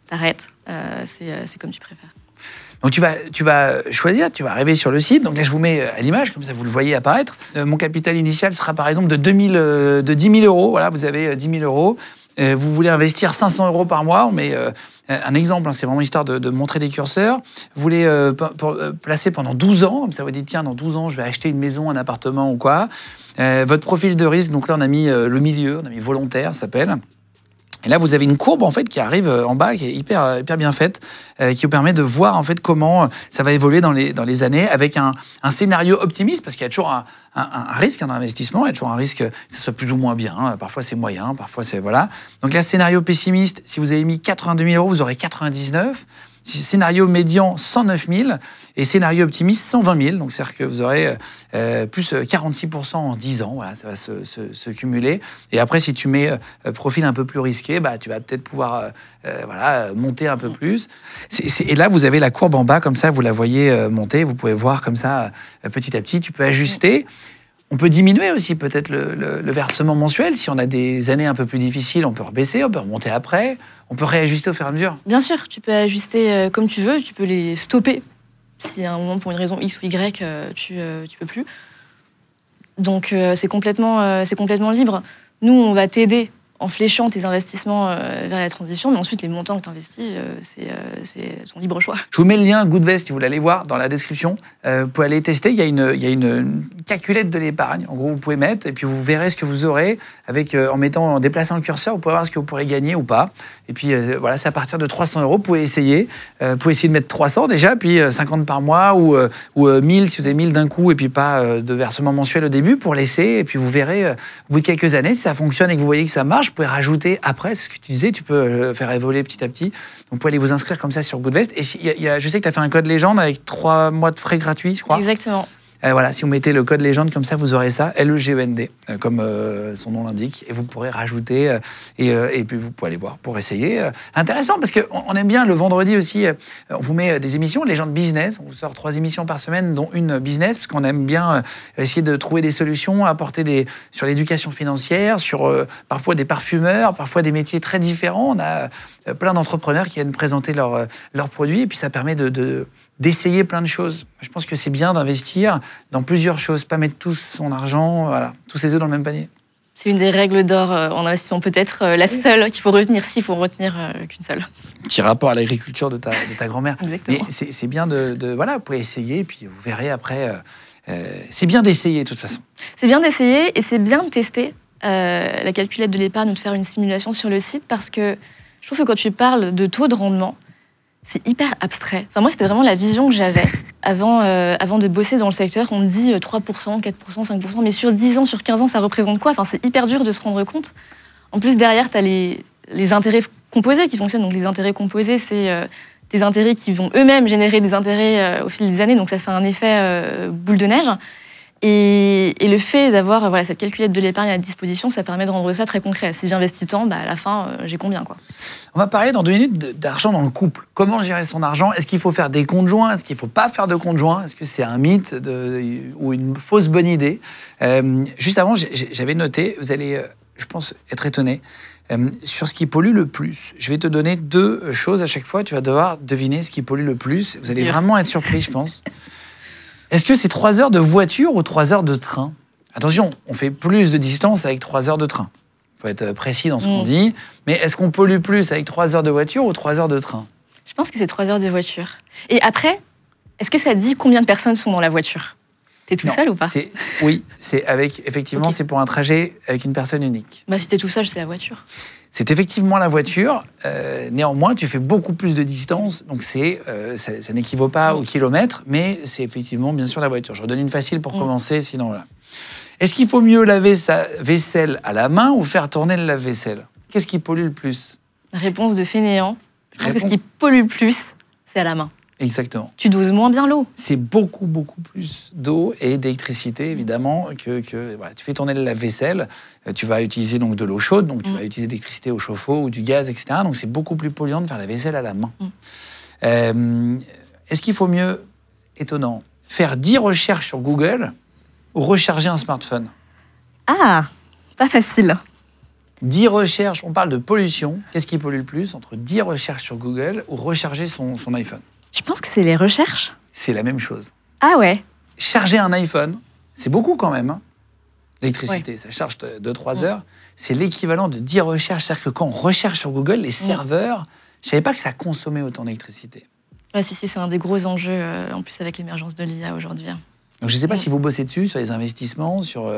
Speaker 2: T'arrêtes. C'est comme tu préfères.
Speaker 1: Donc tu vas choisir, tu vas arriver sur le site. Donc là, je vous mets à l'image, comme ça vous le voyez apparaître. Mon capital initial sera par exemple de 10 000 €. Voilà, vous avez 10 000 €. Vous voulez investir 500 € par mois. On met un exemple, c'est vraiment histoire de montrer des curseurs. Vous voulez placer pendant 12 ans. Comme ça, vous dites, tiens, dans 12 ans, je vais acheter une maison, un appartement ou quoi. Votre profil de risque, donc là, on a mis le milieu, on a mis volontaire, ça s'appelle. Et là, vous avez une courbe en fait qui arrive en bas, qui est hyper bien faite, qui vous permet de voir en fait comment ça va évoluer dans les années, avec un scénario optimiste, parce qu'il y a toujours un risque dans l'investissement, il y a toujours un risque que ça soit plus ou moins bien. Parfois c'est moyen, parfois c'est voilà. Donc là, scénario pessimiste, si vous avez mis 82 000 €, vous aurez 99. Scénario médian, 109 000. Et scénario optimiste, 120 000. Donc, c'est-à-dire que vous aurez plus 46% en 10 ans. Voilà, ça va se cumuler. Et après, si tu mets profil un peu plus risqué, tu vas peut-être pouvoir monter un peu plus. Et là, vous avez la courbe en bas, comme ça, vous la voyez monter. Vous pouvez voir comme ça, petit à petit. Tu peux ajuster. On peut diminuer aussi peut-être le versement mensuel. Si on a des années un peu plus difficiles, on peut rebaisser, on peut remonter après. On peut réajuster au fur et à mesure.
Speaker 2: Bien sûr, tu peux ajuster comme tu veux. Tu peux les stopper. Si à un moment, pour une raison X ou Y, tu peux plus. Donc, c'est complètement libre. Nous, on va t'aider en fléchant tes investissements vers la transition, mais ensuite, les montants que tu investis, c'est ton libre choix.
Speaker 1: Je vous mets le lien Goodvest, si vous voulez aller voir, dans la description. Vous pouvez aller tester. Il y a une calculette de l'épargne. En gros, vous pouvez mettre, et puis vous verrez ce que vous aurez avec, en déplaçant le curseur, vous pouvez voir ce que vous pourrez gagner ou pas. Et puis, voilà, c'est à partir de 300 €. Vous pouvez essayer. Vous pouvez essayer de mettre 300 déjà, puis 50 par mois, ou 1000 si vous avez 1000 d'un coup, et puis pas de versement mensuel au début, pour laisser. Et puis, vous verrez, au bout de quelques années, si ça fonctionne et que vous voyez que ça marche, vous pouvez rajouter après, ce que tu disais, tu peux faire évoluer petit à petit. Donc, vous pouvez aller vous inscrire comme ça sur Goodvest. Et je sais que tu as fait un code légende avec 3 mois de frais gratuits, je crois.
Speaker 2: Exactement.
Speaker 1: Voilà, si vous mettez le code légende comme ça, vous aurez ça, LEGEND, comme son nom l'indique, et vous pourrez rajouter, et puis vous pouvez aller voir pour essayer. Intéressant, parce qu'on aime bien le vendredi aussi, on vous met des émissions, les gens de business, on vous sort 3 émissions par semaine, dont une business, parce qu'on aime bien essayer de trouver des solutions, apporter sur l'éducation financière, sur parfois des parfumeurs, parfois des métiers très différents. On a plein d'entrepreneurs qui viennent présenter leurs produits, et puis ça permet d'essayer plein de choses. Je pense que c'est bien d'investir dans plusieurs choses, pas mettre tout son argent, voilà, tous ses œufs dans le même panier.
Speaker 2: C'est une des règles d'or en investissement, peut-être la seule qu'il faut retenir, s'il faut retenir qu'une seule.
Speaker 1: Petit rapport à l'agriculture de ta grand-mère.
Speaker 2: Exactement.
Speaker 1: Mais c'est bien voilà, vous pouvez essayer, et puis vous verrez après. C'est bien d'essayer, de toute façon.
Speaker 2: C'est bien d'essayer, et c'est bien de tester la calculette de l'épargne ou de faire une simulation sur le site, parce que je trouve que quand tu parles de taux de rendement, c'est hyper abstrait. Enfin, moi, c'était vraiment la vision que j'avais avant de bosser dans le secteur. On me dit 3%, 4%, 5%, mais sur 10 ans, sur 15 ans, ça représente quoi? Enfin, c'est hyper dur de se rendre compte. En plus, derrière, tu as les intérêts composés qui fonctionnent. Donc, les intérêts composés, c'est tes intérêts qui vont eux-mêmes générer des intérêts au fil des années, donc ça fait un effet boule de neige. Et le fait d'avoir cette calculette de l'épargne à disposition, ça permet de rendre ça très concret. Si j'investis tant, à la fin, j'ai combien, quoi.
Speaker 1: On va parler dans 2 minutes d'argent dans le couple. Comment gérer son argent? Est-ce qu'il faut faire des comptes joints? Est-ce qu'il ne faut pas faire de comptes joints? Est-ce que c'est un mythe ou une fausse bonne idée? Juste avant, j'avais noté, vous allez, je pense, être étonné, sur ce qui pollue le plus. Je vais te donner 2 choses à chaque fois. Tu vas devoir deviner ce qui pollue le plus. Vous allez vraiment être surpris, je pense. Est-ce que c'est 3 heures de voiture ou 3 heures de train? Attention, on fait plus de distance avec 3 heures de train. Il faut être précis dans ce qu'on dit. Mais est-ce qu'on pollue plus avec 3 heures de voiture ou 3 heures de train?
Speaker 2: Je pense que c'est 3 heures de voiture. Et après, est-ce que ça dit combien de personnes sont dans la voiture? T'es tout seul ou pas?
Speaker 1: Oui, c'est avec, effectivement, c'est pour un trajet avec une personne unique.
Speaker 2: Si t'es tout seul, c'est la voiture.
Speaker 1: C'est effectivement la voiture. Néanmoins, tu fais beaucoup plus de distance. Donc, ça n'équivaut pas au kilomètre, mais c'est effectivement, bien sûr, la voiture. Je redonne une facile pour commencer, sinon, voilà. Est-ce qu'il faut mieux laver sa vaisselle à la main ou faire tourner le lave-vaisselle? Qu'est-ce qui pollue le plus?
Speaker 2: Réponse de fainéant. Je pense que ce qui pollue le plus, c'est à la main.
Speaker 1: Exactement.
Speaker 2: Tu doses moins bien l'eau.
Speaker 1: C'est beaucoup, beaucoup plus d'eau et d'électricité, évidemment, que voilà, tu fais tourner le lave-vaisselle, tu vas utiliser donc de l'eau chaude, donc tu vas utiliser de l'électricité au chauffe-eau ou du gaz, etc. Donc c'est beaucoup plus polluant de faire la vaisselle à la main. Est-ce qu'il faut mieux, étonnant, faire 10 recherches sur Google ou recharger un smartphone?
Speaker 2: Ah, pas facile.
Speaker 1: 10 recherches, on parle de pollution. Qu'est-ce qui pollue le plus entre 10 recherches sur Google ou recharger son iPhone?
Speaker 2: Je pense que c'est les recherches.
Speaker 1: C'est la même chose.
Speaker 2: Ah ouais.
Speaker 1: Charger un iPhone, c'est beaucoup quand même. Hein. L'électricité, ça charge 2-3 heures. C'est l'équivalent de 10 recherches. C'est-à-dire que quand on recherche sur Google, les serveurs, je ne savais pas que ça consommait autant d'électricité.
Speaker 2: Ouais, si, c'est un des gros enjeux, en plus avec l'émergence de l'IA aujourd'hui.
Speaker 1: Donc je ne sais pas si vous bossez dessus, sur les investissements, sur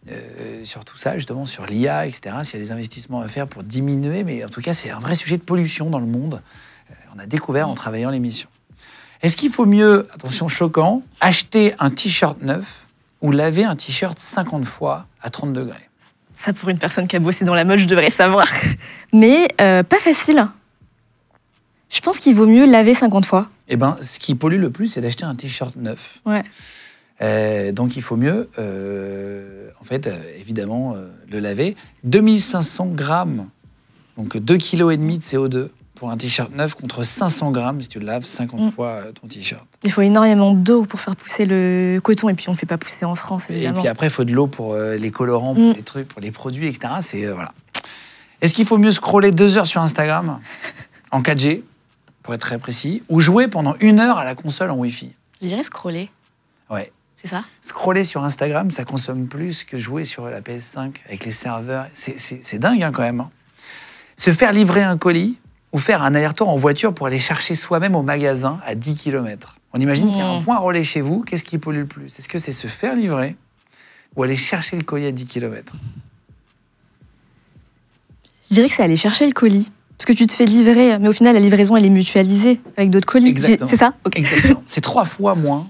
Speaker 1: tout ça, justement, sur l'IA, etc. S'il y a des investissements à faire pour diminuer. Mais en tout cas, c'est un vrai sujet de pollution dans le monde. On a découvert en travaillant l'émission. Est-ce qu'il faut mieux, attention choquant, acheter un t-shirt neuf ou laver un t-shirt 50 fois à 30 degrés?
Speaker 2: Ça, pour une personne qui a bossé dans la mode, je devrais savoir. Mais pas facile. Je pense qu'il vaut mieux laver 50 fois.
Speaker 1: Eh bien, ce qui pollue le plus, c'est d'acheter un t-shirt neuf.
Speaker 2: Ouais.
Speaker 1: Donc, il faut mieux, évidemment, le laver. 2500 grammes, donc 2,5 kg de CO2 pour un t-shirt neuf contre 500 grammes si tu le laves 50 fois ton t-shirt.
Speaker 2: Il faut énormément d'eau pour faire pousser le coton, et puis on ne fait pas pousser en France, évidemment.
Speaker 1: Et puis après, il faut de l'eau pour les colorants, pour les trucs, pour les produits, etc. Voilà. Est-ce qu'il faut mieux scroller 2 heures sur Instagram en 4G, pour être très précis, ou jouer pendant 1 heure à la console en Wi-Fi?
Speaker 2: Je dirais scroller.
Speaker 1: Ouais.
Speaker 2: C'est ça?
Speaker 1: Scroller sur Instagram, ça consomme plus que jouer sur la PS5 avec les serveurs. C'est dingue, hein, quand même. Hein. Se faire livrer un colis ou faire un aller-retour en voiture pour aller chercher soi-même au magasin à 10 km. On imagine qu'il y a un point relais chez vous. Qu'est-ce qui pollue le plus? Est-ce que c'est se faire livrer ou aller chercher le colis à 10 km?
Speaker 2: Je dirais que c'est aller chercher le colis. Parce que tu te fais livrer, mais au final, la livraison, elle est mutualisée avec d'autres colis.
Speaker 1: Exactement.
Speaker 2: C'est ça? Okay.
Speaker 1: Exactement. C'est 3 fois moins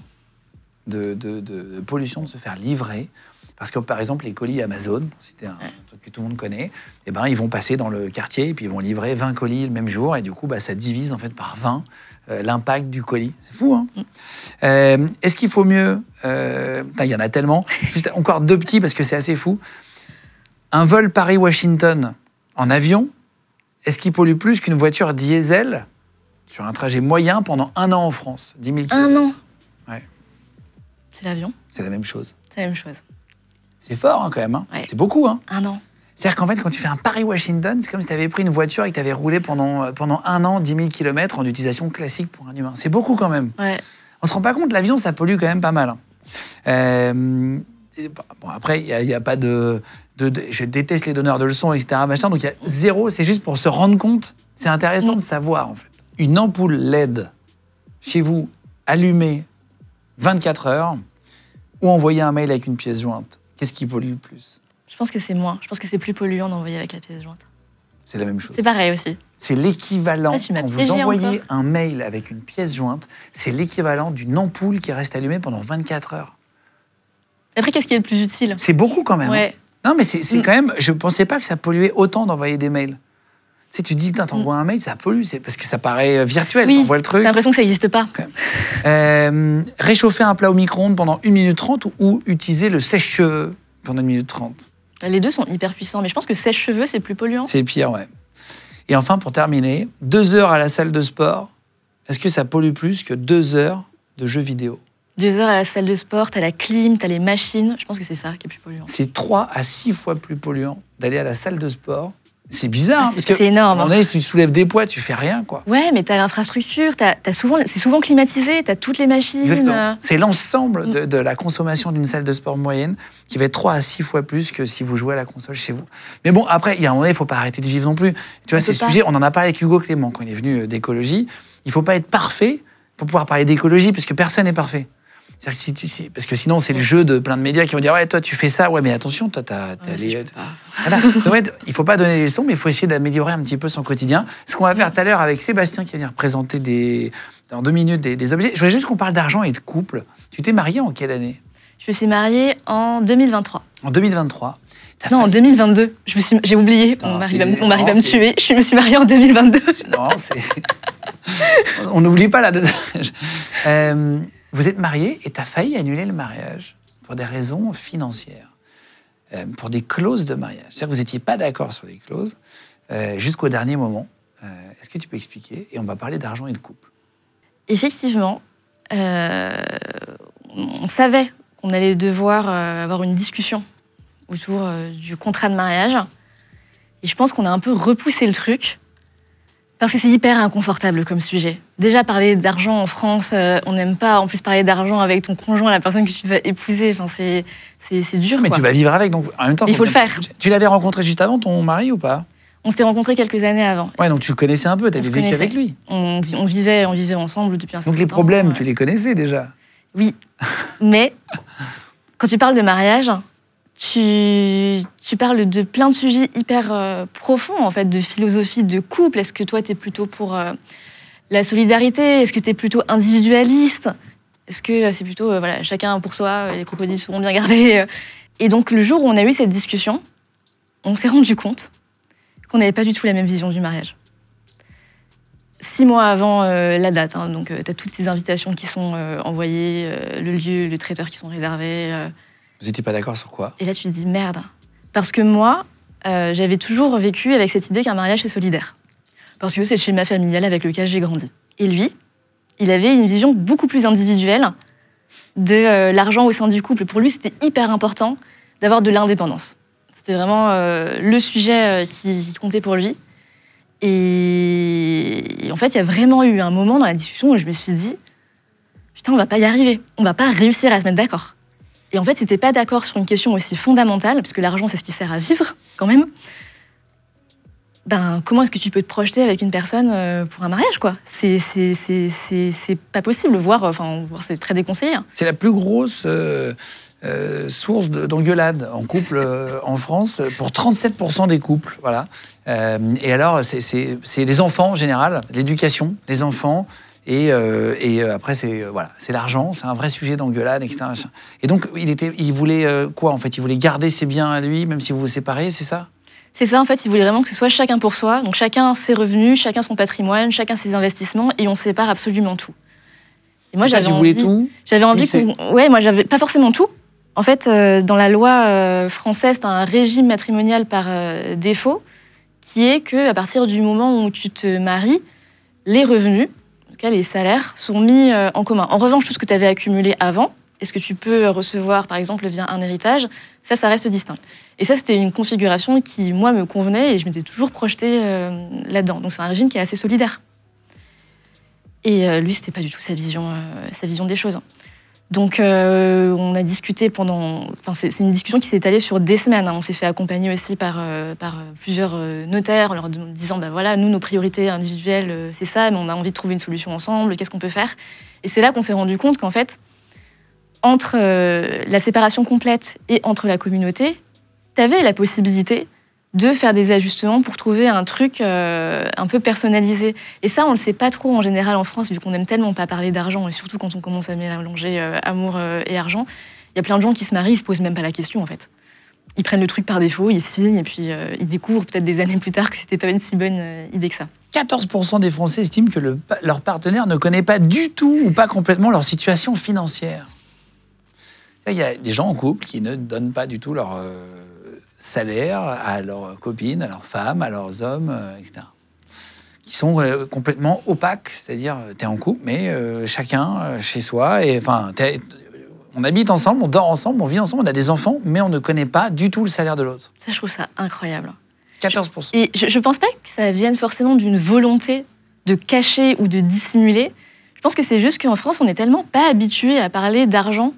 Speaker 1: de pollution de se faire livrer. Parce que, par exemple, les colis Amazon, c'était un truc que tout le monde connaît, eh ben, ils vont passer dans le quartier et puis ils vont livrer 20 colis le même jour. Et du coup, ça divise en fait par 20 l'impact du colis. C'est fou, hein? Est-ce qu'il faut mieux... Il y en a tellement. Juste encore 2 petits parce que c'est assez fou. Un vol Paris-Washington en avion, est-ce qu'il pollue plus qu'une voiture diesel sur un trajet moyen pendant 1 an en France? 10 000 km.
Speaker 2: 1 an?
Speaker 1: Ouais.
Speaker 2: C'est l'avion?
Speaker 1: C'est la même chose.
Speaker 2: C'est la même chose.
Speaker 1: C'est fort, hein, quand même. Hein.
Speaker 2: Ouais.
Speaker 1: C'est beaucoup. Hein.
Speaker 2: 1 an.
Speaker 1: C'est-à-dire qu'en fait, quand tu fais un Paris-Washington, c'est comme si tu avais pris une voiture et que tu avais roulé pendant 1 an, 10 000 km en utilisation classique pour un humain. C'est beaucoup quand même.
Speaker 2: Ouais.
Speaker 1: On se rend pas compte, l'avion, ça pollue quand même pas mal. Hein. Bon, après, il n'y a pas de... Je déteste les donneurs de leçons, etc. Machin, donc il y a 0, c'est juste pour se rendre compte. C'est intéressant de savoir, en fait. Une ampoule LED chez vous, allumée 24 heures, ou envoyer un mail avec une pièce jointe. Qu'est-ce qui pollue le plus?
Speaker 2: Je pense que c'est moins. Je pense que c'est plus polluant d'envoyer avec la pièce jointe.
Speaker 1: C'est la même chose.
Speaker 2: C'est pareil aussi.
Speaker 1: C'est l'équivalent. Quand vous envoyez
Speaker 2: encore
Speaker 1: un mail avec une pièce jointe, c'est l'équivalent d'une ampoule qui reste allumée pendant 24 heures.
Speaker 2: Après, qu'est-ce qui est le plus utile?
Speaker 1: C'est beaucoup quand même.
Speaker 2: Ouais.
Speaker 1: Non, mais c'est quand même... Je ne pensais pas que ça polluait autant d'envoyer des mails. Tu sais, tu te dis, putain, t'envoies un mail, ça pollue, c'est parce que ça paraît virtuel,
Speaker 2: Oui,
Speaker 1: t'envoies le truc.
Speaker 2: t'as l'impression que ça n'existe pas.
Speaker 1: Réchauffer un plat au micro-ondes pendant 1 minute 30 ou utiliser le sèche-cheveux pendant 1 minute 30.
Speaker 2: Les deux sont hyper puissants, mais je pense que sèche-cheveux, c'est plus polluant.
Speaker 1: C'est le pire, ouais. Et enfin, pour terminer, 2 heures à la salle de sport, est-ce que ça pollue plus que 2 heures de jeux vidéo?
Speaker 2: 2 heures à la salle de sport, t'as la clim, t'as les machines. Je pense que c'est ça qui est plus polluant.
Speaker 1: C'est 3 à 6 fois plus polluant d'aller à la salle de sport. C'est bizarre, parce que
Speaker 2: c'est énorme.
Speaker 1: À un moment donné, si tu soulèves des poids, tu fais rien, quoi.
Speaker 2: Ouais, mais t'as l'infrastructure, c'est souvent climatisé, t'as toutes les machines.
Speaker 1: Exactement. C'est l'ensemble de la consommation d'une salle de sport moyenne qui va être 3 à 6 fois plus que si vous jouez à la console chez vous. Mais bon, après, il y a un moment donné, il ne faut pas arrêter de vivre non plus. Tu vois, c'est le sujet, on en a parlé avec Hugo Clément quand il est venu d'écologie. Il ne faut pas être parfait pour pouvoir parler d'écologie, parce que personne n'est parfait. Parce que sinon, c'est le jeu de plein de médias qui vont dire « Ouais, toi, tu fais ça. Ouais, mais attention, toi, Voilà. Donc, il ne faut pas donner les leçons, mais il faut essayer d'améliorer un petit peu son quotidien. Ce qu'on va faire tout à l'heure avec Sébastien, qui va venir présenter dans 2 minutes des objets. Je voudrais juste qu'on parle d'argent et de couple. Tu t'es mariée en quelle année?
Speaker 2: Je me suis mariée en 2023.
Speaker 1: En 2023.
Speaker 2: Non, en 2022. J'ai oublié. Mon mari va me tuer. Je me suis mariée en 2022.
Speaker 1: Non, on n'oublie pas là. Vous êtes mariés et tu as failli annuler le mariage pour des raisons financières, pour des clauses de mariage. C'est-à-dire que vous n'étiez pas d'accord sur les clauses jusqu'au dernier moment. Est-ce que tu peux expliquer? Et on va parler d'argent et de couple.
Speaker 2: Effectivement, on savait qu'on allait devoir avoir une discussion autour du contrat de mariage. Et je pense qu'on a un peu repoussé le truc. Parce que c'est hyper inconfortable comme sujet. Déjà, parler d'argent en France, on n'aime pas. En plus, parler d'argent avec ton conjoint, la personne que tu vas épouser, enfin, c'est dur.
Speaker 1: Mais
Speaker 2: quoi.
Speaker 1: Tu vas vivre avec, donc en même temps...
Speaker 2: Il faut le faire.
Speaker 1: Tu l'avais rencontré juste avant, ton mari, ou pas?
Speaker 2: On s'était rencontrés quelques années avant.
Speaker 1: Ouais, donc tu le connaissais un peu, tu avais vécu avec lui.
Speaker 2: On vivait ensemble depuis un certain temps.
Speaker 1: Donc les problèmes, tu les connaissais déjà?
Speaker 2: Oui, mais quand tu parles de mariage... Tu parles de plein de sujets hyper profonds, en fait, de philosophie de couple. Est-ce que toi, tu es plutôt pour la solidarité? Est-ce que tu es plutôt individualiste? Est-ce que c'est plutôt voilà, chacun pour soi, les crocodiles seront bien gardés? Et donc, le jour où on a eu cette discussion, on s'est rendu compte qu'on n'avait pas du tout la même vision du mariage. 6 mois avant la date, hein, donc tu as toutes les invitations qui sont envoyées, le lieu, le traiteur qui sont réservés...
Speaker 1: Vous n'étiez pas d'accord sur quoi?
Speaker 2: Et là, tu te dis merde. Parce que moi, j'avais toujours vécu avec cette idée qu'un mariage, c'est solidaire. Parce que c'est le schéma familial avec lequel j'ai grandi. Et lui, il avait une vision beaucoup plus individuelle de l'argent au sein du couple. Pour lui, c'était hyper important d'avoir de l'indépendance. C'était vraiment le sujet qui comptait pour lui. Et en fait, il y a vraiment eu un moment dans la discussion où je me suis dit putain, on va pas y arriver. On va pas réussir à se mettre d'accord. Et en fait, si t'es pas d'accord sur une question aussi fondamentale, parce que l'argent, c'est ce qui sert à vivre, quand même, ben, comment est-ce que tu peux te projeter avec une personne pour un mariage, quoi? C'est pas possible, voire c'est très déconseillé.
Speaker 1: C'est la plus grosse source d'engueulade en couple en France, pour 37% des couples, voilà. Et alors, c'est les enfants, en général, l'éducation, les enfants... Et après, c'est l'argent, c'est un vrai sujet d'engueulade, etc. Et donc, il voulait quoi, en fait? Il voulait garder ses biens à lui, même si vous vous séparez, c'est ça? C'est
Speaker 2: ça, en fait, il voulait vraiment que ce soit chacun pour soi, donc chacun ses revenus, chacun son patrimoine, chacun ses investissements, et on sépare absolument tout. Et moi, j'avais envie...
Speaker 1: tout?
Speaker 2: J'avais envie que... Ouais, moi, j'avais pas forcément tout. En fait, dans la loi française, tu as un régime matrimonial par défaut, qui est qu'à partir du moment où tu te maries, les revenus, les salaires sont mis en commun. En revanche, tout ce que tu avais accumulé avant, et ce que tu peux recevoir, par exemple, via un héritage, ça reste distinct. Et ça, c'était une configuration qui, moi, me convenait et je m'étais toujours projetée là-dedans. Donc, c'est un régime qui est assez solidaire. Et lui, c'était pas du tout sa vision des choses. Donc, on a discuté pendant... Enfin, c'est une discussion qui s'est étalée sur des semaines. Hein. On s'est fait accompagner aussi par plusieurs notaires, en leur disant, bah voilà, nous, nos priorités individuelles, c'est ça, mais on a envie de trouver une solution ensemble, qu'est-ce qu'on peut faire? Et c'est là qu'on s'est rendu compte qu'en fait, entre la séparation complète et entre la communauté, tu avais la possibilité de faire des ajustements pour trouver un truc un peu personnalisé. Et ça, on ne le sait pas trop en général en France, vu qu'on n'aime tellement pas parler d'argent, et surtout quand on commence à mélanger amour et argent. Il y a plein de gens qui se marient, ils se posent même pas la question, en fait. ils prennent le truc par défaut, ils signent, et puis ils découvrent peut-être des années plus tard que c'était pas une si bonne idée que ça.
Speaker 1: 14% des Français estiment que leur partenaire ne connaît pas du tout ou pas complètement leur situation financière. Il y a des gens en couple qui ne donnent pas du tout leur salaire à leurs copines, à leurs femmes, à leurs hommes, etc. Qui sont complètement opaques, c'est-à-dire tu es en couple, mais chacun chez soi, et enfin, on habite ensemble, on dort ensemble, on vit ensemble, on a des enfants, mais on ne connaît pas du tout le salaire de l'autre.
Speaker 2: Ça, je trouve ça incroyable.
Speaker 1: 14%.
Speaker 2: Et je pense pas que ça vienne forcément d'une volonté de cacher ou de dissimuler. Je pense que c'est juste qu'en France, on n'est tellement pas habitué à parler d'argent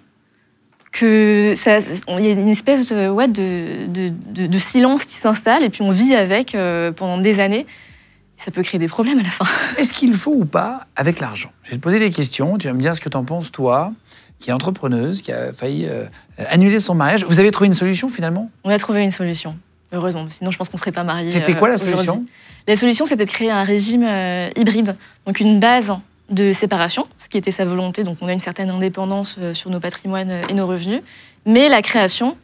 Speaker 2: qu'il y a une espèce de silence qui s'installe, et puis on vit avec pendant des années. Ça peut créer des problèmes à la fin.
Speaker 1: Est-ce qu'il faut ou pas avec l'argent? Je vais te poser des questions, tu vas me dire ce que tu en penses, toi, qui est entrepreneuse, qui a failli annuler son mariage. Vous avez trouvé une solution finalement?
Speaker 2: On a trouvé une solution, heureusement. Sinon, je pense qu'on ne serait pas mariés.
Speaker 1: C'était quoi la solution?
Speaker 2: La solution, c'était de créer un régime hybride. Donc une base de séparation, ce qui était sa volonté. Donc on a une certaine indépendance sur nos patrimoines et nos revenus. Mais la création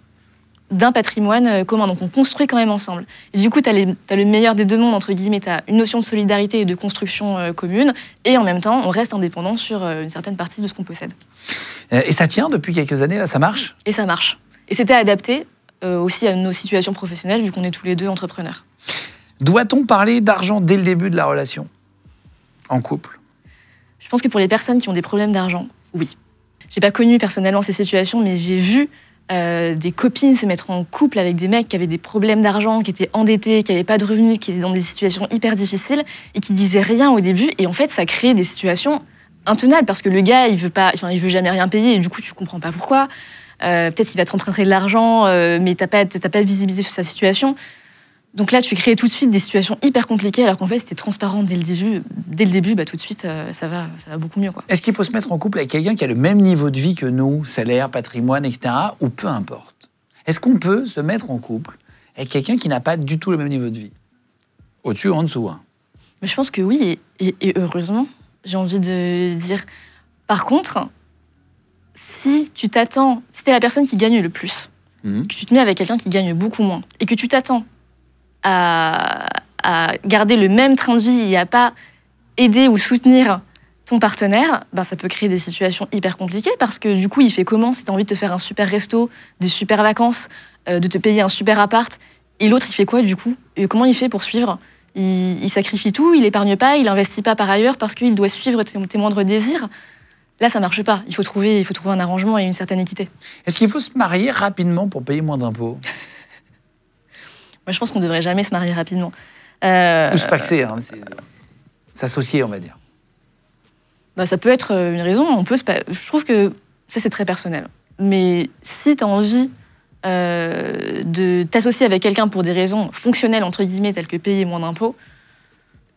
Speaker 2: d'un patrimoine commun. Donc on construit quand même ensemble. Et du coup, tu as le meilleur des deux mondes, entre guillemets. Tu as une notion de solidarité et de construction commune. Et en même temps, on reste indépendant sur une certaine partie de ce qu'on possède.
Speaker 1: Et ça tient depuis quelques années, là, ça marche?
Speaker 2: Et ça marche. Et c'était adapté aussi à nos situations professionnelles, vu qu'on est tous les deux entrepreneurs.
Speaker 1: Doit-on parler d'argent dès le début de la relation en couple?
Speaker 2: Je pense que pour les personnes qui ont des problèmes d'argent, oui. J'ai pas connu personnellement ces situations, mais j'ai vu des copines se mettre en couple avec des mecs qui avaient des problèmes d'argent, qui étaient endettés, qui n'avaient pas de revenus, qui étaient dans des situations hyper difficiles et qui disaient rien au début. Et en fait, ça crée des situations intenables parce que le gars, il veut jamais rien payer et du coup, tu comprends pas pourquoi. Peut-être qu'il va te emprunter de l'argent, mais t'as pas de visibilité sur sa situation. Donc là, tu crées tout de suite des situations hyper compliquées, alors qu'en fait, c'était transparent dès le début. Dès le début, tout de suite, ça va beaucoup mieux, quoi.
Speaker 1: Est-ce qu'il faut se mettre en couple avec quelqu'un qui a le même niveau de vie que nous, salaire, patrimoine, etc., ou peu importe? Est-ce qu'on peut se mettre en couple avec quelqu'un qui n'a pas du tout le même niveau de vie? Au-dessus ou en dessous, hein?
Speaker 2: Mais je pense que oui, et heureusement, j'ai envie de dire. Par contre, si t'es la personne qui gagne le plus, que tu te mets avec quelqu'un qui gagne beaucoup moins, et que tu t'attends à garder le même train de vie et à pas aider ou soutenir ton partenaire, ça peut créer des situations hyper compliquées parce que du coup, il fait comment si tu as envie de te faire un super resto, des super vacances, de te payer un super appart, et l'autre, il fait quoi du coup? Et comment il fait pour suivre? Il sacrifie tout, il épargne pas, il investit pas par ailleurs parce qu'il doit suivre tes moindres désirs. Là, ça marche pas. Il faut trouver un arrangement et une certaine équité.
Speaker 1: Est-ce qu'il faut se marier rapidement pour payer moins d'impôts?
Speaker 2: Moi, je pense qu'on ne devrait jamais se marier rapidement.
Speaker 1: Ou se paxer, hein, s'associer, on va dire.
Speaker 2: Ça peut être une raison. Je trouve que ça, c'est très personnel. Mais si tu as envie de t'associer avec quelqu'un pour des raisons fonctionnelles, entre guillemets, telles que payer moins d'impôts,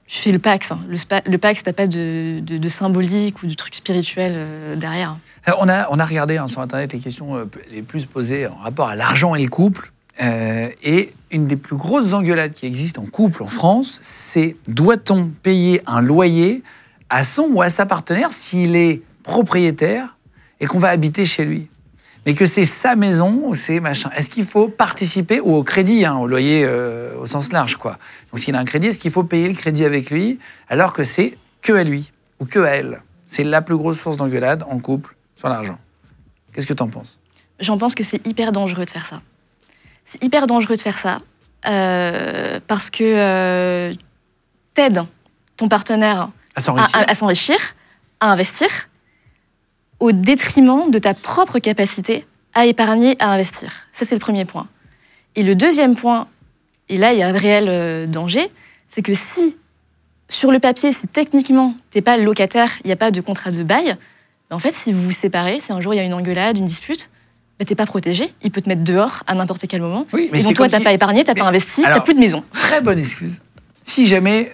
Speaker 2: tu fais le Pacs. Hein. Le Pacs, t'as pas de symbolique ou de truc spirituel derrière.
Speaker 1: Alors, on a regardé sur Internet les questions les plus posées en rapport à l'argent et le couple. Et une des plus grosses engueulades qui existent en couple en France, c'est doit-on payer un loyer à son ou à sa partenaire s'il est propriétaire et qu'on va habiter chez lui? Mais que c'est sa maison ou c'est machin. Est-ce qu'il faut participer ou au crédit, au loyer au sens large, quoi? Donc s'il a un crédit, est-ce qu'il faut payer le crédit avec lui alors que c'est que à lui ou que à elle? C'est la plus grosse source d'engueulade en couple sur l'argent. Qu'est-ce que t'en penses?
Speaker 2: J'en pense que c'est hyper dangereux de faire ça. C'est hyper dangereux de faire ça parce que t'aides ton partenaire à s'enrichir, à investir, au détriment de ta propre capacité à épargner, à investir. Ça, c'est le premier point. Et le deuxième point, et là, il y a un réel danger, c'est que si, sur le papier, si techniquement, t'es pas locataire, il n'y a pas de contrat de bail, en fait, si vous vous séparez, si un jour il y a une engueulade, une dispute, t'es pas protégé, il peut te mettre dehors à n'importe quel moment.
Speaker 1: Oui, mais
Speaker 2: et donc toi, t'as pas épargné, t'as pas investi, t'as plus de maison.
Speaker 1: Très bonne excuse. Si jamais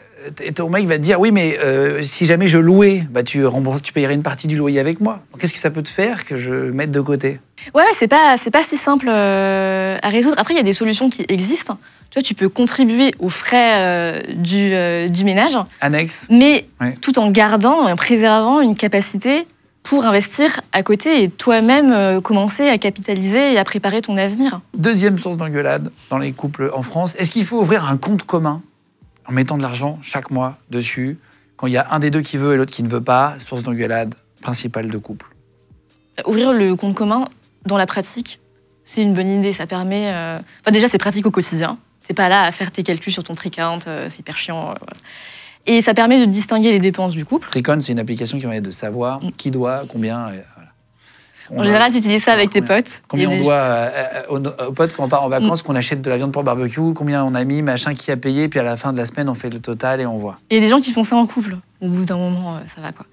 Speaker 1: ton mec va te dire oui, mais si jamais je louais, tu payerais une partie du loyer avec moi. Qu'est-ce que ça peut te faire que je mette de côté?
Speaker 2: Ouais, c'est pas si simple à résoudre. Après, il y a des solutions qui existent. Tu vois, tu peux contribuer aux frais du ménage.
Speaker 1: Annexe.
Speaker 2: Mais tout en gardant, en préservant une capacité pour investir à côté et toi-même commencer à capitaliser et à préparer ton avenir.
Speaker 1: Deuxième source d'engueulade dans les couples en France, est-ce qu'il faut ouvrir un compte commun en mettant de l'argent chaque mois dessus, quand il y a un des deux qui veut et l'autre qui ne veut pas, source d'engueulade principale de couple?
Speaker 2: Ouvrir le compte commun, dans la pratique, c'est une bonne idée. Ça permet... Enfin, déjà, c'est pratique au quotidien. T'es pas là à faire tes calculs sur ton Tricount, c'est hyper chiant. Voilà. Et ça permet de distinguer les dépenses du couple.
Speaker 1: Tricount, c'est une application qui permet de savoir qui doit, combien...
Speaker 2: En général, tu utilises ça avec tes potes.
Speaker 1: Combien on doit aux potes quand on part en vacances, qu'on achète de la viande pour le barbecue, combien on a mis, machin, qui a payé, puis à la fin de la semaine, on fait le total et on voit.
Speaker 2: Il y a des gens qui font ça en couple. Au bout d'un moment, ça va, quoi.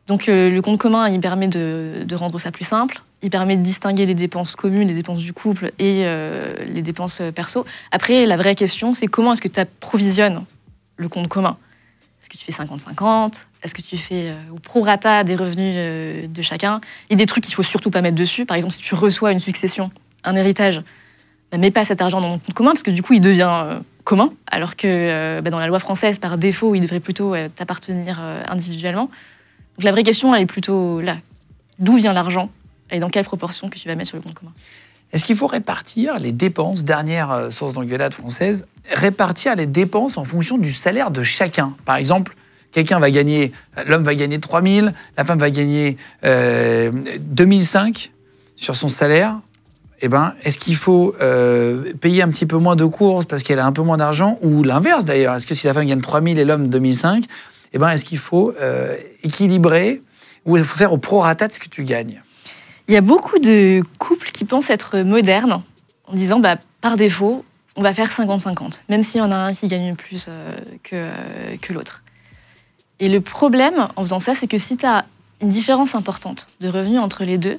Speaker 2: Donc, le compte commun, il permet de rendre ça plus simple. Il permet de distinguer les dépenses communes, les dépenses du couple et les dépenses perso. Après, la vraie question, c'est comment est-ce que tu approvisionnes le compte commun? Est-ce que tu fais 50-50? Est-ce que tu fais au prorata des revenus de chacun? Il y a des trucs qu'il ne faut surtout pas mettre dessus. Par exemple, si tu reçois une succession, un héritage, bah, mets pas cet argent dans mon compte commun parce que du coup, il devient commun. Alors que dans la loi française, par défaut, il devrait plutôt t'appartenir individuellement. Donc la vraie question, elle est plutôt là. D'où vient l'argent et dans quelle proportion que tu vas mettre sur le compte commun?
Speaker 1: Est-ce qu'il faut répartir les dépenses, dernière source d'engueulade française, répartir les dépenses en fonction du salaire de chacun? Par exemple, l'homme va gagner 3 000, la femme va gagner 2 500 sur son salaire. Eh ben, est-ce qu'il faut payer un petit peu moins de courses parce qu'elle a un peu moins d'argent? Ou l'inverse d'ailleurs, est-ce que si la femme gagne 3 000 et l'homme 2 500, eh ben, est-ce qu'il faut équilibrer ou il faut faire au prorata de ce que tu gagnes?
Speaker 2: Il y a beaucoup de couples qui pensent être modernes en disant par défaut, on va faire 50-50, même s'il y en a un qui gagne plus que l'autre. Et le problème en faisant ça, c'est que si tu as une différence importante de revenus entre les deux,